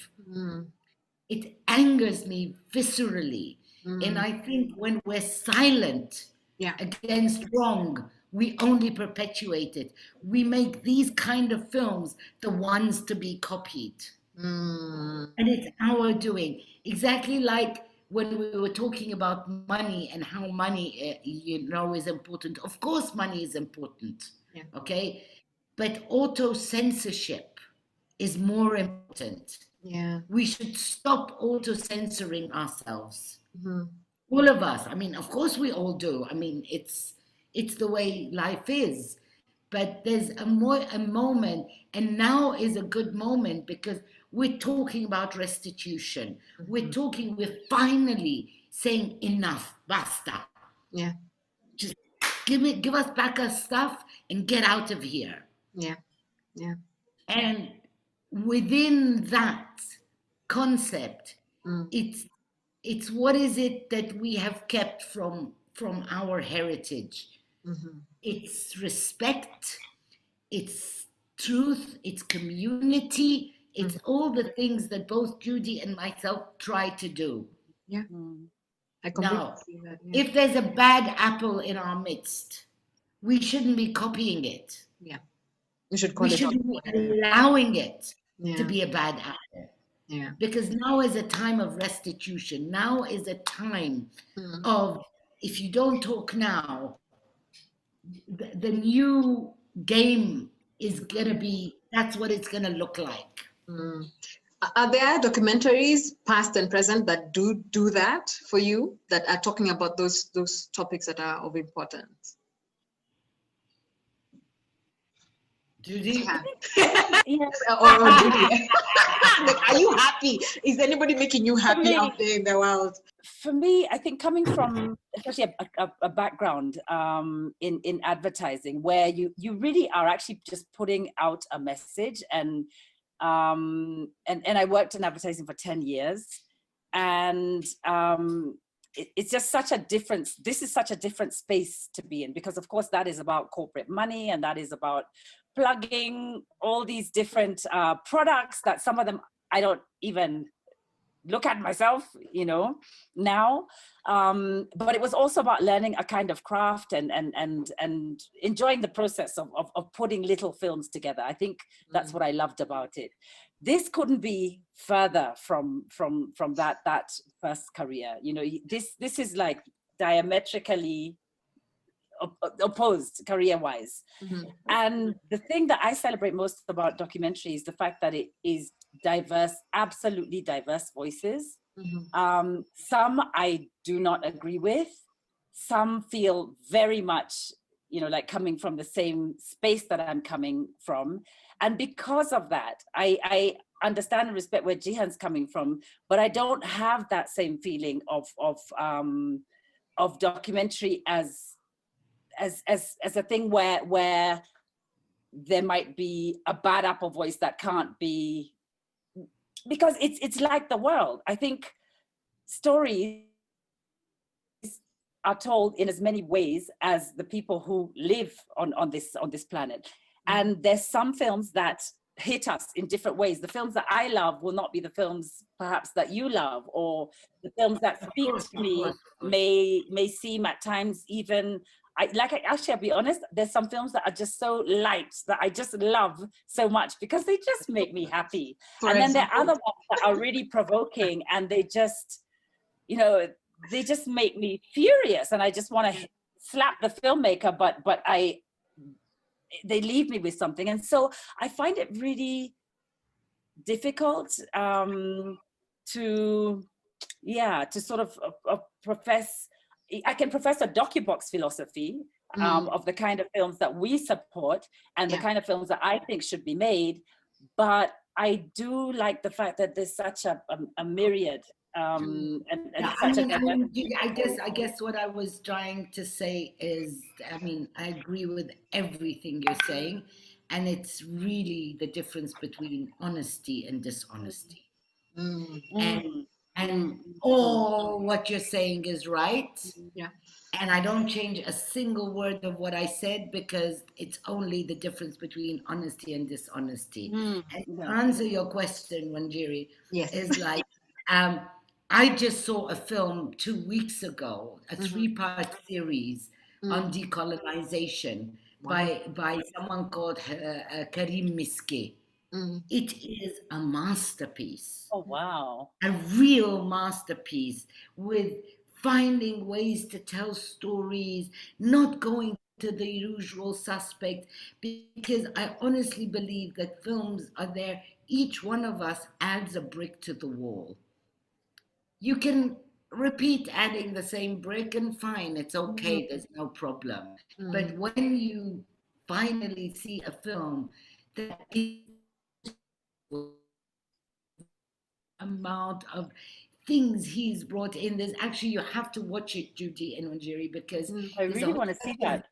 it angers me viscerally. And I think when we're silent against wrong, we only perpetuate it. We make these kind of films the ones to be copied. And it's our doing. Exactly like when we were talking about money and how money, is important. Of course, money is important, okay? But auto-censorship is more important. Yeah. We should stop auto-censoring ourselves. All of us. I mean, of course we all do. I mean, it's the way life is. But there's a moment, and now is a good moment, because we're talking about restitution. We're finally saying enough, basta. Yeah. Just give us back our stuff and get out of here. Yeah. Yeah. And within that concept, it's what is it that we have kept from our heritage? It's respect, it's truth, it's community, it's all the things that both Judy and myself try to do. Yeah. I completely see that. Yeah. If there's a bad apple in our midst, we shouldn't be copying it. Yeah. We shouldn't be allowing it to be a bad apple. Yeah. Because now is a time of restitution. Now is a time of, if you don't talk now, the new game is going to be, that's what it's going to look like. Are there documentaries, past and present, that do that for you, that are talking about those topics that are of importance? Judy? Yeah. or Judy. Like, are you happy? Is anybody making you happy out there in the world? For me, I think coming from especially a background in advertising, where you really are actually just putting out a message, and I worked in advertising for 10 years, and it's just such a difference. This is such a different space to be in, because of course that is about corporate money, and that is about plugging all these different products that some of them I don't even look at myself, you know, now. But it was also about learning a kind of craft and enjoying the process of putting little films together. I think that's what I loved about it. This couldn't be further from that first career. You know, this is like diametrically opposed career-wise. And the thing that I celebrate most about documentary is the fact that it is diverse, absolutely diverse voices. Some I do not agree with. Some feel very much, you know, like coming from the same space that I'm coming from. And because of that, I understand and respect where Jihan's coming from, but I don't have that same feeling of documentary as a thing where there might be a bad apple voice that can't be, because it's like the world. I think stories are told in as many ways as the people who live on this planet. And there's some films that hit us in different ways. The films that I love will not be the films perhaps that you love, or the films that speak to me may seem at times even, actually, I'll be honest, there's some films that are just so light that I just love so much because they just make me happy. And then there are other ones that are really provoking, and they just, you know, they just make me furious, and I just want to slap the filmmaker, but they leave me with something. And so I find it really difficult to sort of profess. I can profess a docubox philosophy of the kind of films that we support and the kind of films that I think should be made, but I do like the fact that there's such a myriad and such I guess what I was trying to say is, I mean, I agree with everything you're saying, and it's really the difference between honesty and dishonesty. And all what you're saying is right. Yeah. And I don't change a single word of what I said, because it's only the difference between honesty and dishonesty. And to answer your question, Wanjeri, is like, I just saw a film 2 weeks ago, a 3-part series on decolonization by someone called Karim Miske. It is a masterpiece. Oh, wow. A real masterpiece, with finding ways to tell stories, not going to the usual suspect, because I honestly believe that films are there. Each one of us adds a brick to the wall. You can repeat adding the same brick, and fine, it's okay, there's no problem. But when you finally see a film that is amount of things he's brought in, there's actually, you have to watch it, Judy and Wanjeri, because I really want to see that.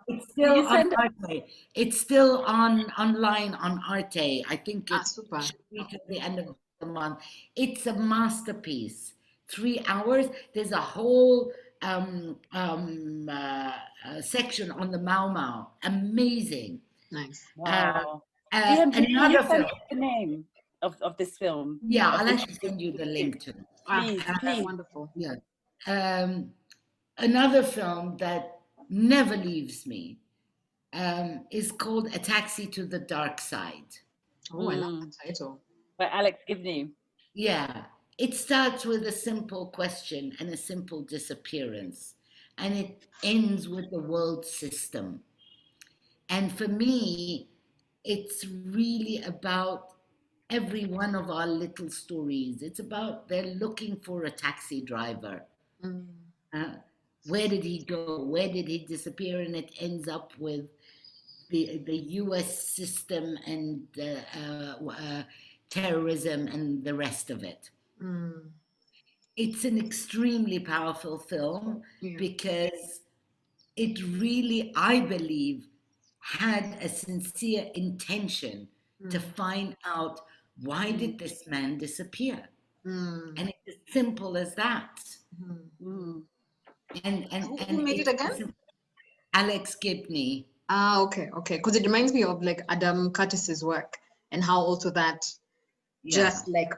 It's still on Arte. It's still online on Arte. I think it should be to the end of the month. It's a masterpiece. 3 hours. There's a whole section on the Mau Mau. Amazing. Nice. Wow. Another film. The name of this film. Yeah, I'll actually send you the link to it. Please. Wonderful. Yeah. Another film that never leaves me is called A Taxi to the Dark Side. Oh, I love the title. By Alex Gibney. Yeah. It starts with a simple question and a simple disappearance, and it ends with the world system. And for me, it's really about every one of our little stories. It's about they're looking for a taxi driver. Where did he go? Where did he disappear? And it ends up with the US system and terrorism and the rest of it. It's an extremely powerful film because it really, I believe, had a sincere intention to find out why did this man disappear? And it's as simple as that. And Who made it again? Alex Gibney. Ah, okay. Because it reminds me of like Adam Curtis's work and how also that just like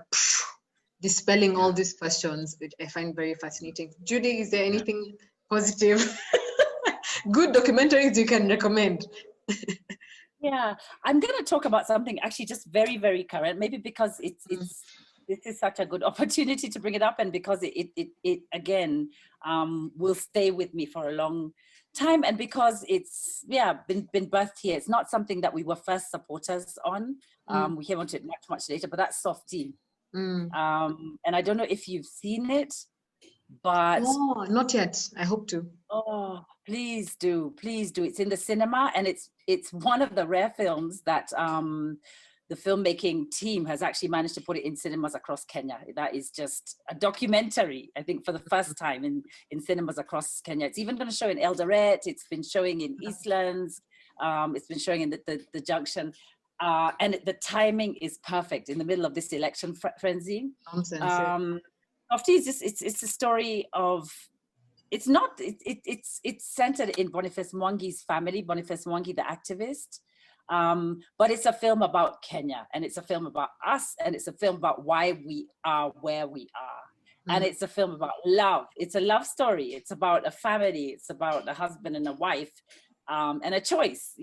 dispelling all these questions, which I find very fascinating. Judy, is there anything positive, good documentaries you can recommend? Yeah, I'm going to talk about something actually just very, very current, maybe because this is such a good opportunity to bring it up, and because it again will stay with me for a long time, and because it's been birthed here. It's not something that we were first supporters on. We came onto it much later, but that's Softie. And I don't know if you've seen it, but not yet. I hope to. Oh, please do. It's in the cinema, and it's one of the rare films that the filmmaking team has actually managed to put it in cinemas across Kenya. That is just a documentary, I think, for the first time in cinemas across Kenya. It's even going to show in Eldoret. It's been showing in Eastlands. It's been showing in the Junction. And the timing is perfect in the middle of this election frenzy. Softie is just, it's a story of, it's centered in Boniface Mwangi's family, Boniface Mwangi, the activist. But it's a film about Kenya, and it's a film about us, and it's a film about why we are where we are. And it's a film about love. It's a love story. It's about a family. It's about a husband and a wife, and a choice,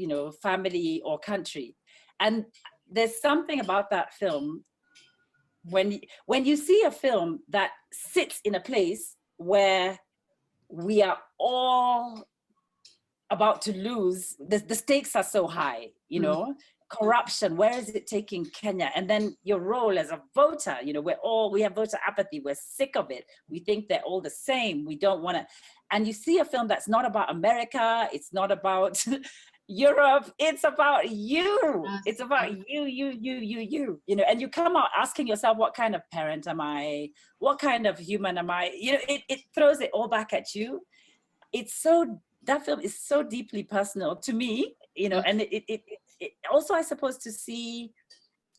family or country. And there's something about that film when you see a film that sits in a place where we are all about to lose, the stakes are so high, corruption, where is it taking Kenya? And then your role as a voter, we have voter apathy, we're sick of it. We think they're all the same. We don't want to, and you see a film that's not about America, it's not about Europe, it's about you. It's about you, and you come out asking yourself, what kind of parent am I? What kind of human am I? It throws it all back at you. That film is so deeply personal to me, and it also, I suppose, to see,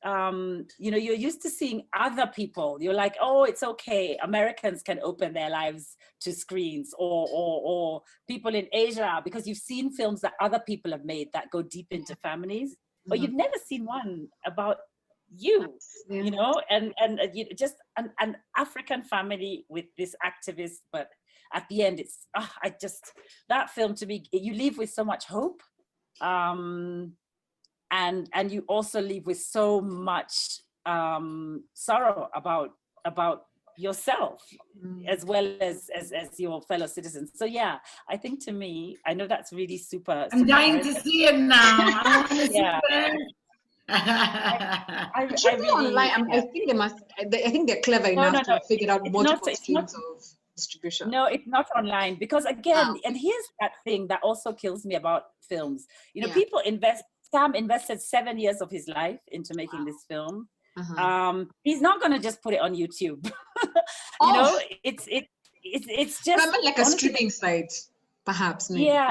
you're used to seeing other people. You're like, oh, it's okay. Americans can open their lives to screens, or people in Asia, because you've seen films that other people have made that go deep into families, but you've never seen one about you, and just an African family with this activist, but at the end, it's that film, to me, you leave with so much hope, and you also leave with so much sorrow about yourself, as well as your fellow citizens. So yeah, I think, to me, I know that's really super. I'm dying to see it now. I want to see it. I think they must. I think they're clever enough to figure out multiple streams of distribution. No, it's not online, because again, and here's that thing that also kills me about films. People Sam invested 7 years of his life into making this film. He's not going to just put it on YouTube. It's just like a streaming site, perhaps. Maybe. Yeah,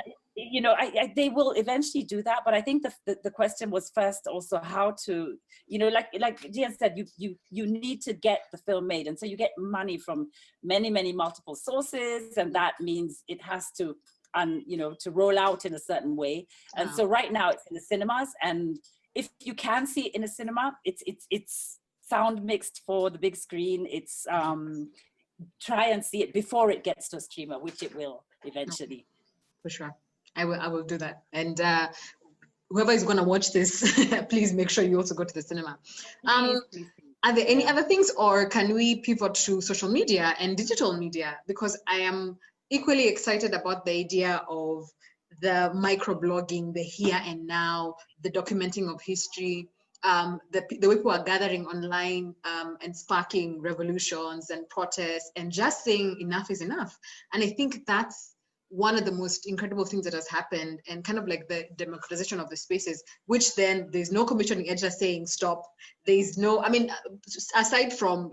they will eventually do that, but I think the question was first also how to, like Jihan said, you need to get the film made, and so you get money from many multiple sources, and that means it has to to roll out in a certain way. And so right now it's in the cinemas, and if you can see it in a cinema, it's sound mixed for the big screen. It's try and see it before it gets to a streamer, which it will eventually. For sure. I will do that. And whoever is going to watch this, please make sure you also go to the cinema. Are there any other things, or can we pivot to social media and digital media? Because I am equally excited about the idea of the microblogging, the here and now, the documenting of history. the way people are gathering online and sparking revolutions and protests and just saying enough is enough. And I think that's one of the most incredible things that has happened, and kind of like the democratization of the spaces, which then there's no commissioning edge saying stop. There's no, I mean, aside from,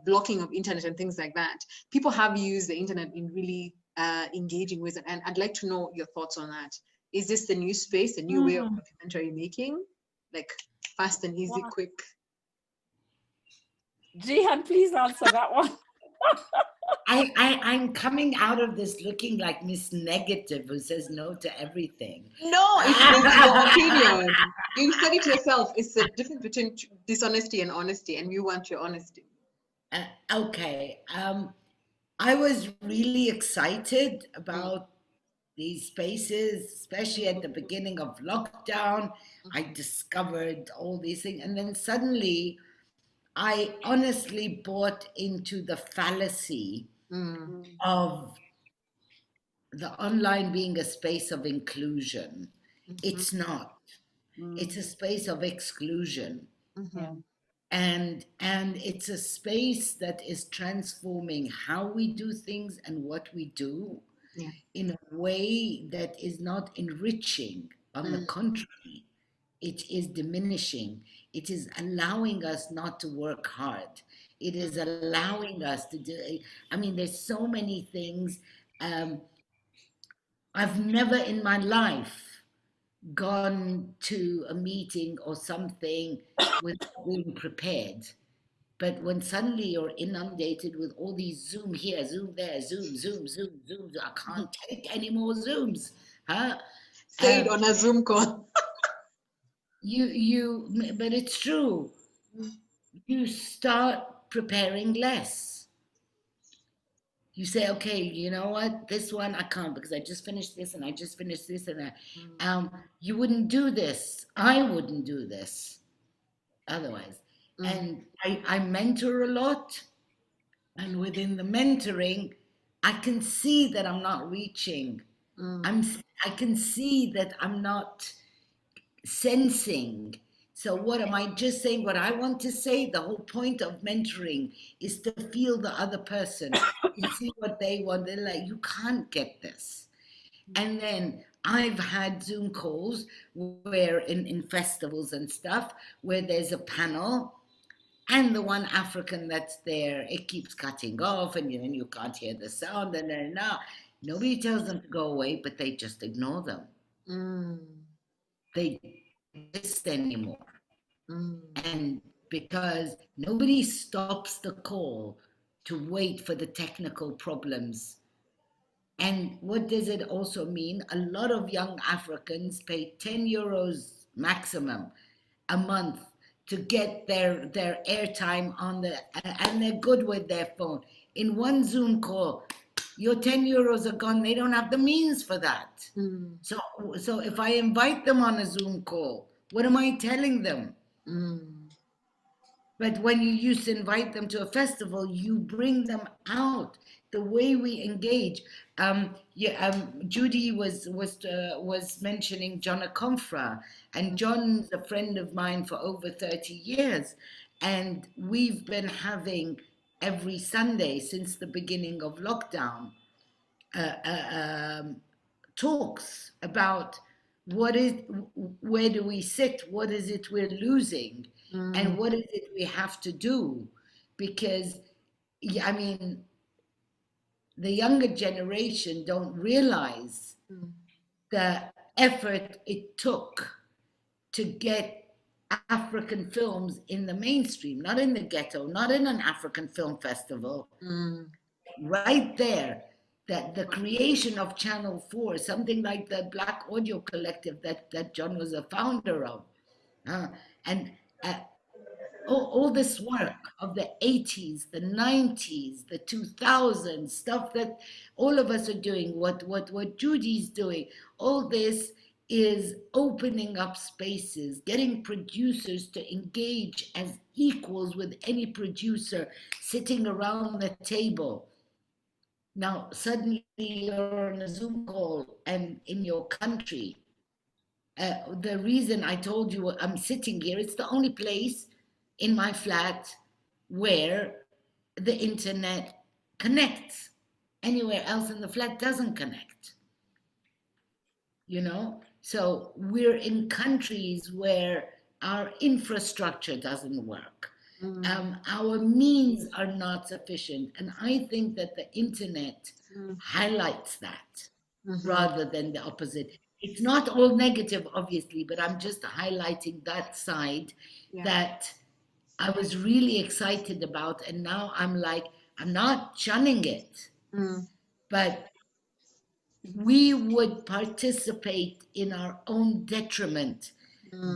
blocking of internet and things like that, people have used the internet in really engaging ways. And I'd like to know your thoughts on that. Is this the new space, the new way of documentary making? Like fast and easy, quick? Jihan, please answer that one. I'm coming out of this looking like Miss Negative who says no to everything. No, it's your opinion. You said it yourself. It's the difference between dishonesty and honesty, and we want your honesty. Okay. I was really excited about these spaces, especially at the beginning of lockdown. I discovered all these things, and then suddenly I honestly bought into the fallacy of the online being a space of inclusion. It's not. It's a space of exclusion. And it's a space that is transforming how we do things and what we do in a way that is not enriching. On the contrary, it is diminishing. It is allowing us not to work hard. It is allowing us to do, I mean, there's so many things. I've never in my life gone to a meeting or something without being prepared. But when suddenly you're inundated with all these Zoom here, Zoom there, Zoom, I can't take any more Zooms. Huh? Say it on a Zoom call. But it's true. You start preparing less. You say, okay, you know what? This one I can't because I just finished this and I just finished this and that. You wouldn't do this. I wouldn't do this otherwise. And I mentor a lot. And within the mentoring, I can see that I'm not reaching. I can see that I'm not sensing. So what am I just saying what I want to say? The whole point of mentoring is to feel the other person and see what they want. They're like, you can't get this. And then I've had Zoom calls where in festivals and stuff, where there's a panel and the one African that's there, it keeps cutting off and then you can't hear the sound and then nobody tells them to go away, but they just ignore them. They don't exist anymore. And because nobody stops the call to wait for the technical problems. And what does it also mean? A lot of young Africans pay 10 euros maximum a month to get their airtime on and they're good with their phone. In one Zoom call, your 10 euros are gone. They don't have the means for that. So if I invite them on a Zoom call, what am I telling them? But when you used to invite them to a festival, you bring them out. The way we engage. Judy was mentioning John Akomfra, and John's a friend of mine for over 30 years, and we've been having every Sunday since the beginning of lockdown talks about where do we sit, what is it we're losing, and what is it we have to do, because I mean, the younger generation don't realize the effort it took to get African films in the mainstream, not in the ghetto, not in an African film festival. Right there, that the creation of Channel 4, something like the Black Audio Collective that John was a founder of, and all this work of the 80s, the 90s, the 2000s, stuff that all of us are doing, what Judy's doing, all this is opening up spaces, getting producers to engage as equals with any producer sitting around the table. Now, suddenly you're on a Zoom call and in your country, The reason I told you I'm sitting here, it's the only place in my flat where the internet connects. Anywhere else in the flat doesn't connect, you know? So we're in countries where our infrastructure doesn't work. Our means are not sufficient. And I think that the internet highlights that rather than the opposite. It's not all negative, obviously, but I'm just highlighting that side that I was really excited about. And now I'm like, I'm not shunning it, but we would participate in our own detriment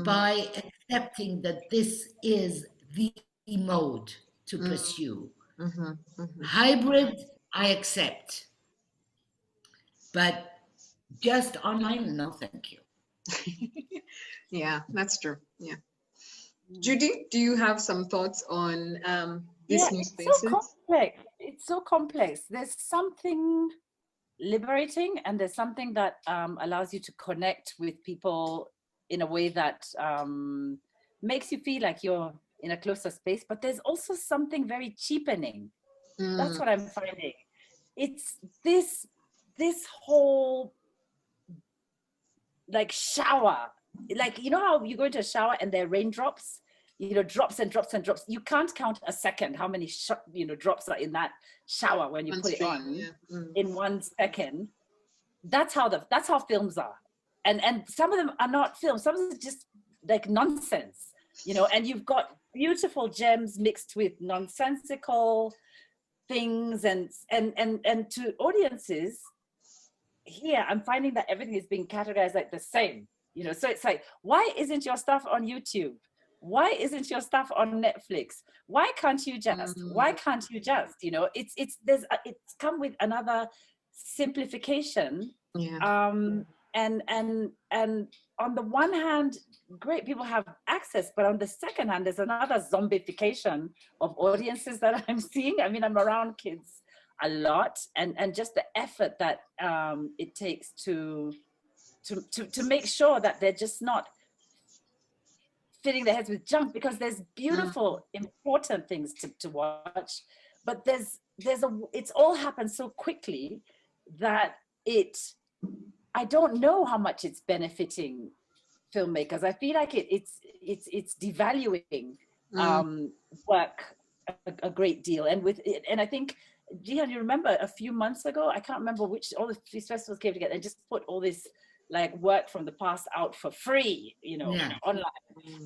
by accepting that this is the mode to pursue. Hybrid, I accept, but just online, no, thank you. Yeah, that's true. Yeah. Judy, do you have some thoughts on these new spaces? So complex. It's so complex. There's something liberating, and there's something that allows you to connect with people in a way that makes you feel like you're in a closer space. But there's also something very cheapening. That's what I'm finding. It's this whole like shower, like, you know how you go into a shower and there are raindrops, you know, drops and drops and drops. You can't count a second how many drops are in that shower when you put it on in 1 second. That's how films are, and some of them are not films. Some of them are just like nonsense, you know. And you've got beautiful gems mixed with nonsensical things, and to audiences here, I'm finding that everything is being categorized like the same, you know. So it's like, why isn't your stuff on YouTube? Why isn't your stuff on Netflix? Why can't you just? Why can't you just? You know, it's come with another simplification. And on the one hand, great, people have access, but on the second hand, there's another zombification of audiences that I'm seeing. I mean, I'm around kids a lot, and just the effort that it takes to make sure that they're just not filling their heads with junk, because there's beautiful, important things to watch, but it's all happened so quickly that I don't know how much it's benefiting filmmakers. I feel like it's devaluing work a great deal, and I think, Jihan, you remember a few months ago, I can't remember which, all these festivals came together and just put all this like work from the past out for free, you know, online.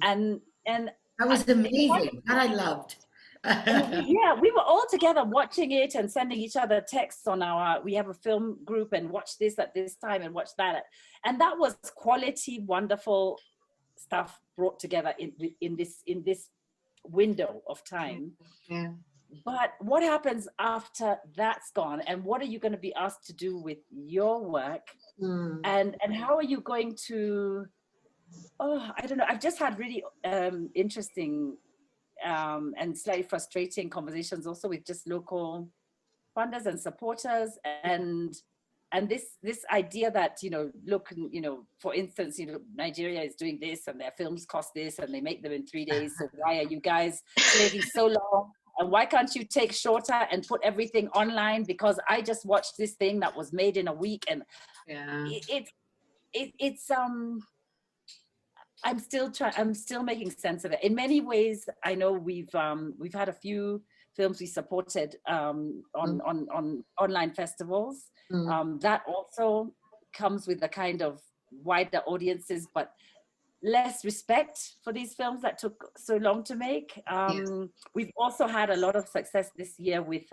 And that was amazing. That I loved. Yeah, we were all together watching it and sending each other texts on we have a film group, and watch this at this time and watch that. And that was quality, wonderful stuff brought together in this window of time. But what happens after that's gone, and what are you going to be asked to do with your work, and how are you going to, I don't know. I've just had really interesting and slightly frustrating conversations also with just local funders and supporters, and this idea that, you know, look, you know, for instance, you know, Nigeria is doing this and their films cost this and they make them in 3 days, so why are you guys taking so long? And why can't you take shorter and put everything online? Because I just watched this thing that was made in a week, and it's I'm still making sense of it. In many ways, I know we've had a few films we supported on online festivals. That also comes with a kind of wider audiences, but less respect for these films that took so long to make. We've also had a lot of success this year with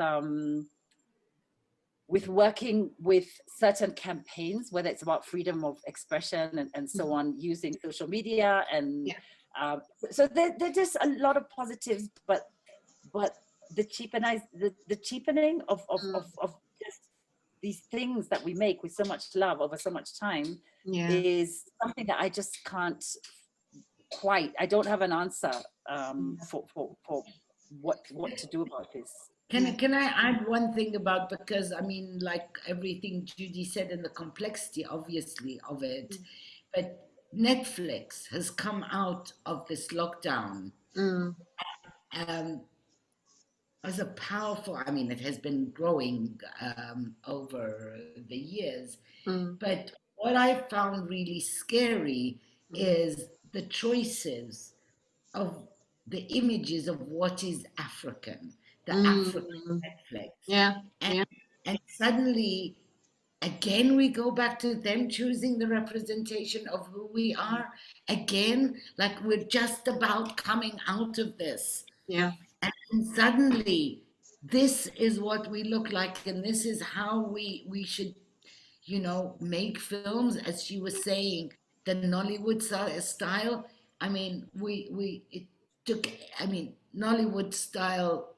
working with certain campaigns, whether it's about freedom of expression and so on, using social media. And so there's just a lot of positives, but the cheapening of just these things that we make with so much love over so much time is something that I just can't quite, I don't have an answer for what to do about this. Can I add one thing about, because I mean, like everything Judy said, and the complexity obviously of it, but Netflix has come out of this lockdown um, as a powerful, I mean, it has been growing over the years, but what I found really scary is the choices of the images of what is African, the African Netflix. Yeah. And suddenly, again, we go back to them choosing the representation of who we are. Again, like we're just about coming out of this. Yeah. And suddenly, this is what we look like, and this is how we should, make films, as she was saying, the Nollywood style. I mean, it took, I mean, Nollywood style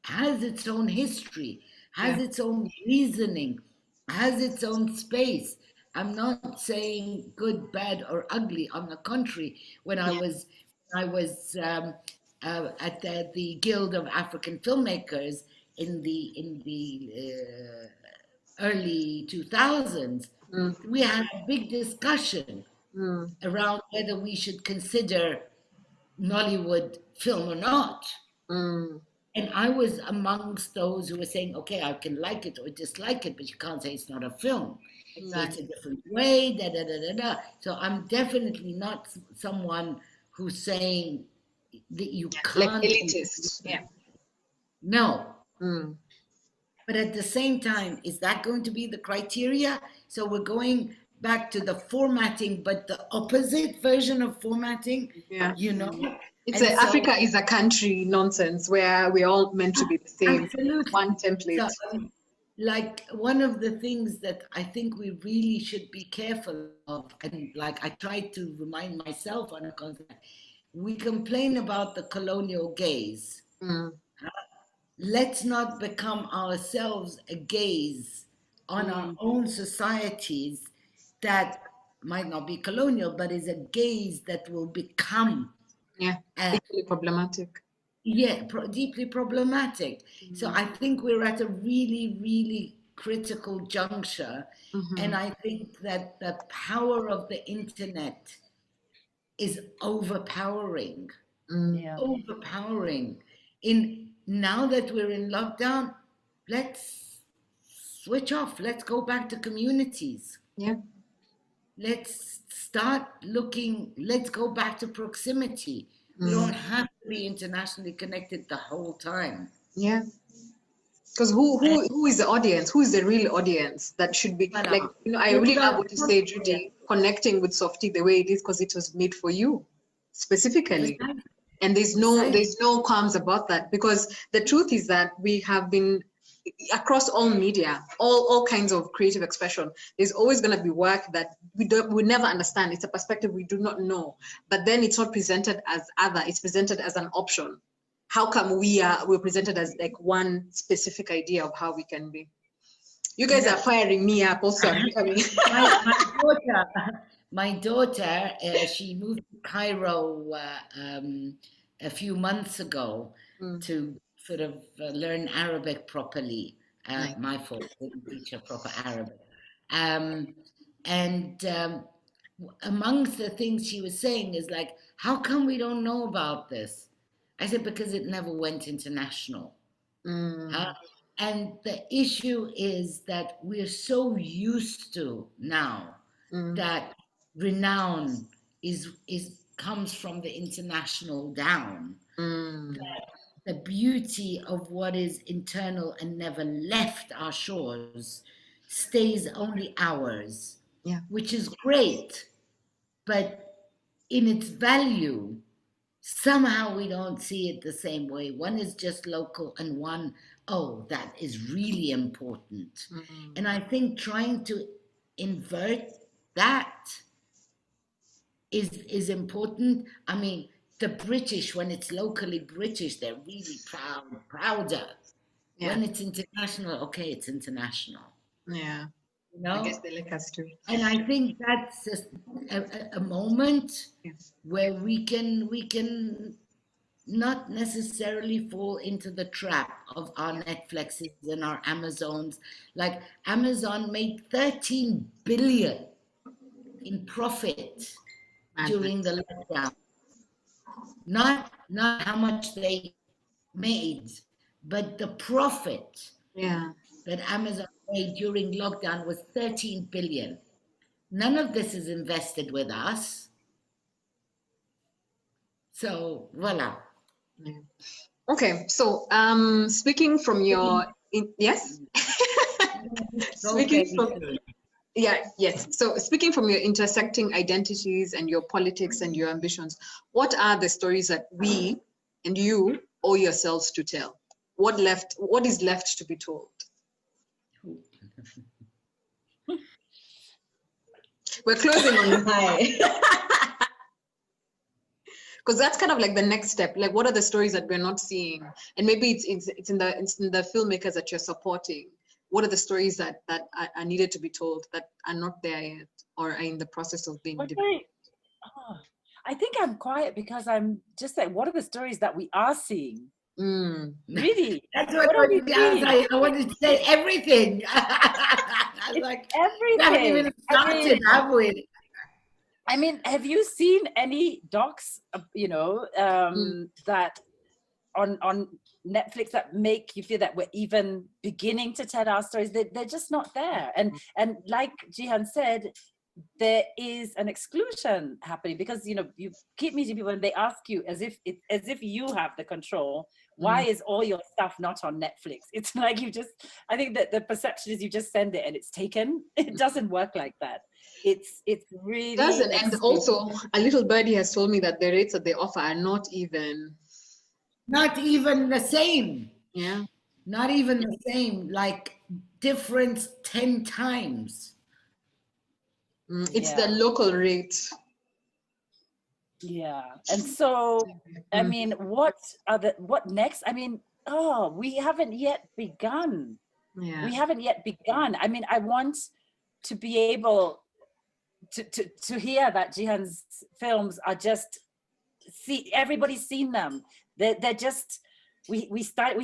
has its own history, has its own reasoning, has its own space. I'm not saying good, bad, or ugly. On the contrary, when I was at the Guild of African Filmmakers in the early 2000s, we had a big discussion around whether we should consider Nollywood film or not. And I was amongst those who were saying, okay, I can like it or dislike it, but you can't say it's not a film. It's a different way, da da da da da. So I'm definitely not someone who's saying that you can't. Like elitist. Yeah. No. But at the same time, is that going to be the criteria? So we're going back to the formatting, but the opposite version of formatting, It's Africa is a country nonsense where we're all meant to be the same. Absolutely. One template. So, like one of the things that I think we really should be careful of, and like I try to remind myself on a constant, we complain about the colonial gaze. Let's not become ourselves a gaze on our own societies that might not be colonial, but is a gaze that will become deeply problematic. Deeply problematic. So I think we're at a really, really critical juncture. And I think that the power of the internet is overpowering. Overpowering. Now that we're in lockdown, let's switch off. Let's go back to communities. Let's start looking, let's go back to proximity. We don't have to be internationally connected the whole time. Yeah. Because who is the audience? Who is the real audience that should be like, I really love what you say, Judy, connecting with Softy the way it is because it was made for you specifically. And there's no qualms about that, because the truth is that we have been across all media, all kinds of creative expression. There's always going to be work that we never understand. It's a perspective we do not know, but then it's not presented as other. It's presented as an option. How come we're presented as like one specific idea of how we can be? You guys are firing me up also. My daughter, she moved to Cairo a few months ago to sort of learn Arabic properly. My fault, didn't teach her proper Arabic. Amongst the things she was saying is like, how come we don't know about this? I said, because it never went international. And the issue is that we're so used to now that renown comes from the international down. That the beauty of what is internal and never left our shores stays only ours, which is great, but in its value, somehow we don't see it the same way. One is just local and one, that is really important. And I think trying to invert that is important. I mean, the British, when it's locally British, they're really prouder. When it's international, okay, it's international. I guess they like us too. And I think that's just a moment where we can not necessarily fall into the trap of our Netflixes and our Amazons. Like Amazon made 13 billion in profit during the lockdown. Not how much they made, but the profit that Amazon made during lockdown was 13 billion. None of this is invested with us. So, voila. Yeah. Okay, so speaking from your yes, speaking from yes. So speaking from your intersecting identities and your politics and your ambitions, what are the stories that we and you owe yourselves to tell? What is left to be told? We're closing on high. Because that's kind of like the next step. Like, what are the stories that we're not seeing? And maybe it's in the filmmakers that you're supporting. What are the stories that are needed to be told that are not there yet or are in the process of being developed? I think I'm quiet because I'm just like, what are the stories that we are seeing? Really? That's what I wanted to say everything. I was like, everything. We haven't even started, have we? I mean, have you seen any docs, that on Netflix that make you feel that we're even beginning to tell our stories? They're just not there. And like Jihan said, there is an exclusion happening because, you keep meeting people and they ask you as if you have the control. Why is all your stuff not on Netflix? It's like I think that the perception is you just send it and it's taken. It doesn't work like that. It's really doesn't. And also a little birdie has told me that the rates that they offer are not even the same. Yeah. Not even the same, like difference 10 times. It's the local rate. Yeah. And so, I mean, what next? I mean, we haven't yet begun. Yeah. We haven't yet begun. I mean, I want to be able to hear that Jihan's films are just, everybody's seen them. They're just, we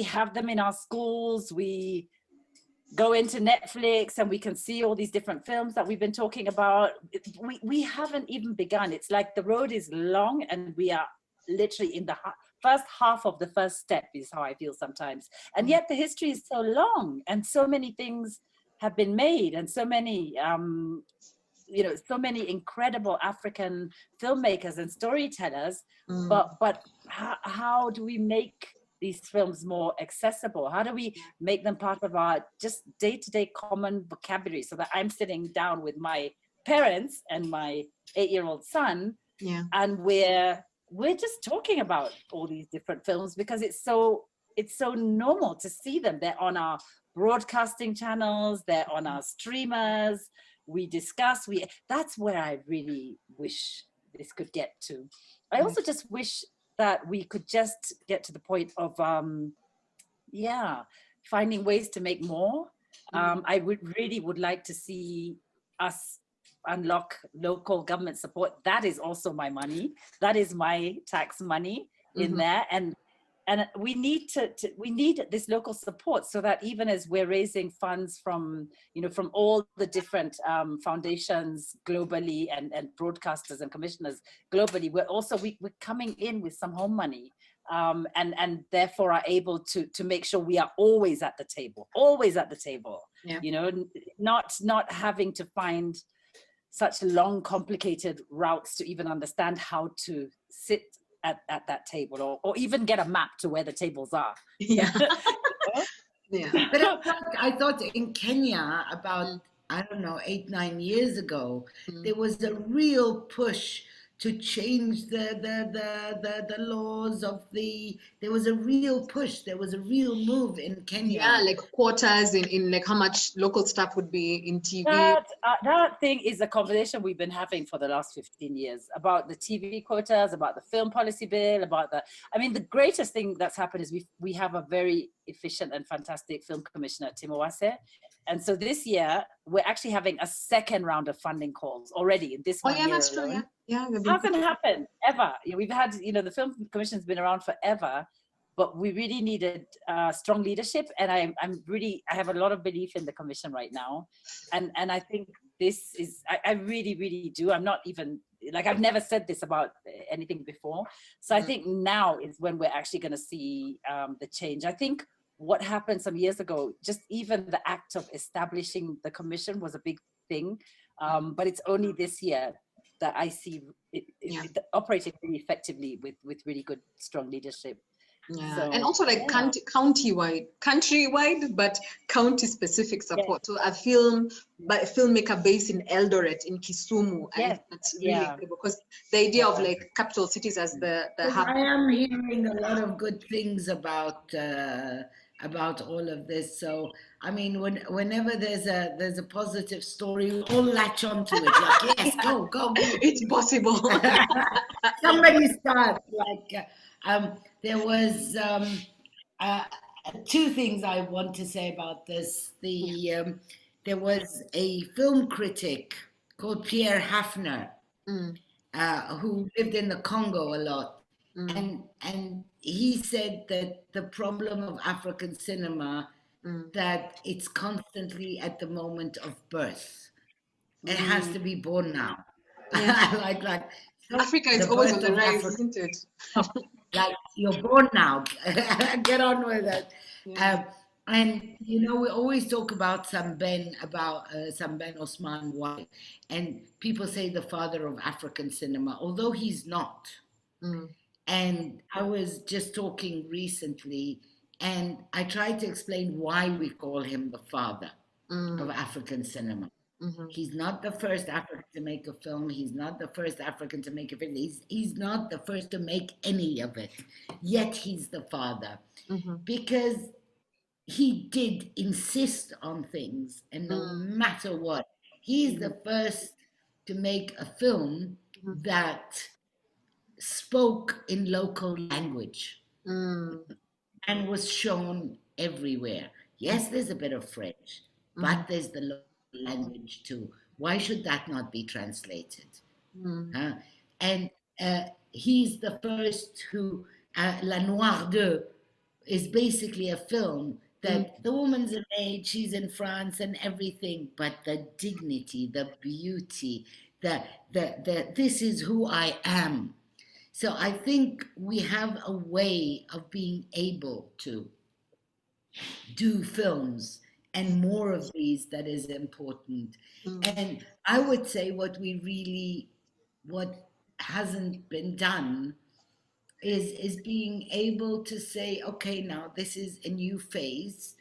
have them in our schools. We go into Netflix and we can see all these different films that we've been talking about. We haven't even begun. It's like the road is long and we are literally in the first half of the first step is how I feel sometimes. And yet the history is so long and so many things have been made and so many, so many incredible African filmmakers and storytellers, but how do we make these films more accessible? How do we make them part of our just day-to-day common vocabulary so that I'm sitting down with my parents and my 8-year-old son, and we're just talking about all these different films because it's so normal to see them. They're on our broadcasting channels, they're on our streamers, we discuss, that's where I really wish this could get to. I also just wish that we could just get to the point of, finding ways to make more. I would like to see us unlock local government support. That is also my money. That is my tax money in there. And we need we need this local support so that even as we're raising funds from all the different foundations globally and broadcasters and commissioners globally, we're coming in with some home money, and therefore are able to make sure we are always at the table, not having to find such long, complicated routes to even understand how to sit at that table or even get a map to where the tables are. But I thought in Kenya about, I don't know, 8-9 years ago, there was a real push to change the laws of there was a real push, there was a real move in Kenya. Yeah, like quotas in like how much local staff would be in TV. That thing is a conversation we've been having for the last 15 years about the TV quotas, about the film policy bill, the greatest thing that's happened is we have a very efficient and fantastic film commissioner, Timowase. And so this year, we're actually having a second round of funding calls already in this one year that's alone. true, yeah. It hasn't happened ever. We've had, the film commission's been around forever, but we really needed strong leadership. And I have a lot of belief in the commission right now. And I think this is, I really, really do. I'm not even, like, I've never said this about anything before. So I think now is when we're actually going to see the change. I think what happened some years ago, just even the act of establishing the commission was a big thing. But it's only this year that I see it operating really effectively with really good, strong leadership. Yeah, So, and also like countrywide, but county-specific support. So a filmmaker based in Eldoret, in Kisumu, I think that's really incredible, because the idea of like capital cities as the hub. I am hearing a lot of good things about all of this. So I mean, whenever there's a positive story, we all latch onto it. Like, yes, go. It's possible. Somebody start. Like, there was two things I want to say about this. There was a film critic called Pierre Hafner, who lived in the Congo a lot. And he said that the problem of African cinema, that it's constantly at the moment of birth. It has to be born now. Yeah. like Africa is always on the rise, isn't it? Like, you're born now. Get on with it. Yeah. And you know, we always talk about Samben Osman White, and people say the father of African cinema, although he's not. And I was just talking recently, and I tried to explain why we call him the father of African cinema. He's not the first African to make a film. He's not the first African to make a film. He's not the first to make any of it. Yet he's the father. Because he did insist on things, and no matter what, he's the first to make a film that spoke in local language and was shown everywhere. Yes, there's a bit of French, but there's the local language too. Why should that not be translated? And he's the first who, La Noire d'Eux is basically a film that the woman's an age, she's in France and everything, but the dignity, the beauty, the this is who I am. So I think we have a way of being able to do films, and more of these that is important. And I would say what hasn't been done is being able to say, okay, now this is a new phase.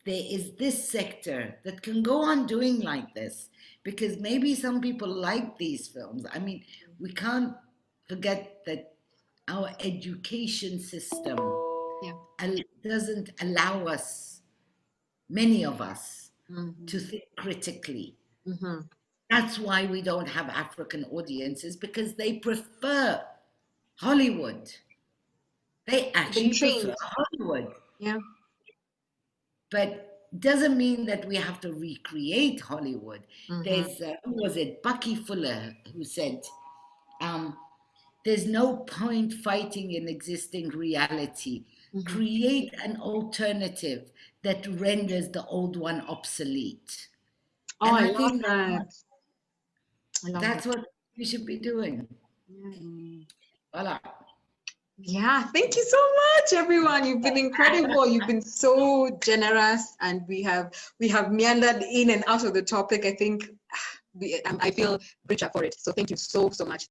There is this sector that can go on doing like this, because maybe some people like these films. I mean, we can't forget that our education system doesn't allow us, many of us, to think critically. That's why we don't have African audiences, because they prefer Hollywood. They actually prefer Hollywood. Yeah. But doesn't mean that we have to recreate Hollywood. There's, who was it? Bucky Fuller, who said, there's no point fighting an existing reality. Create an alternative that renders the old one obsolete. Oh, and I love that. That's what we should be doing. Voila. Yeah, thank you so much, everyone. You've been incredible. You've been so generous, and we have meandered in and out of the topic. I think I feel richer for it. So thank you so much.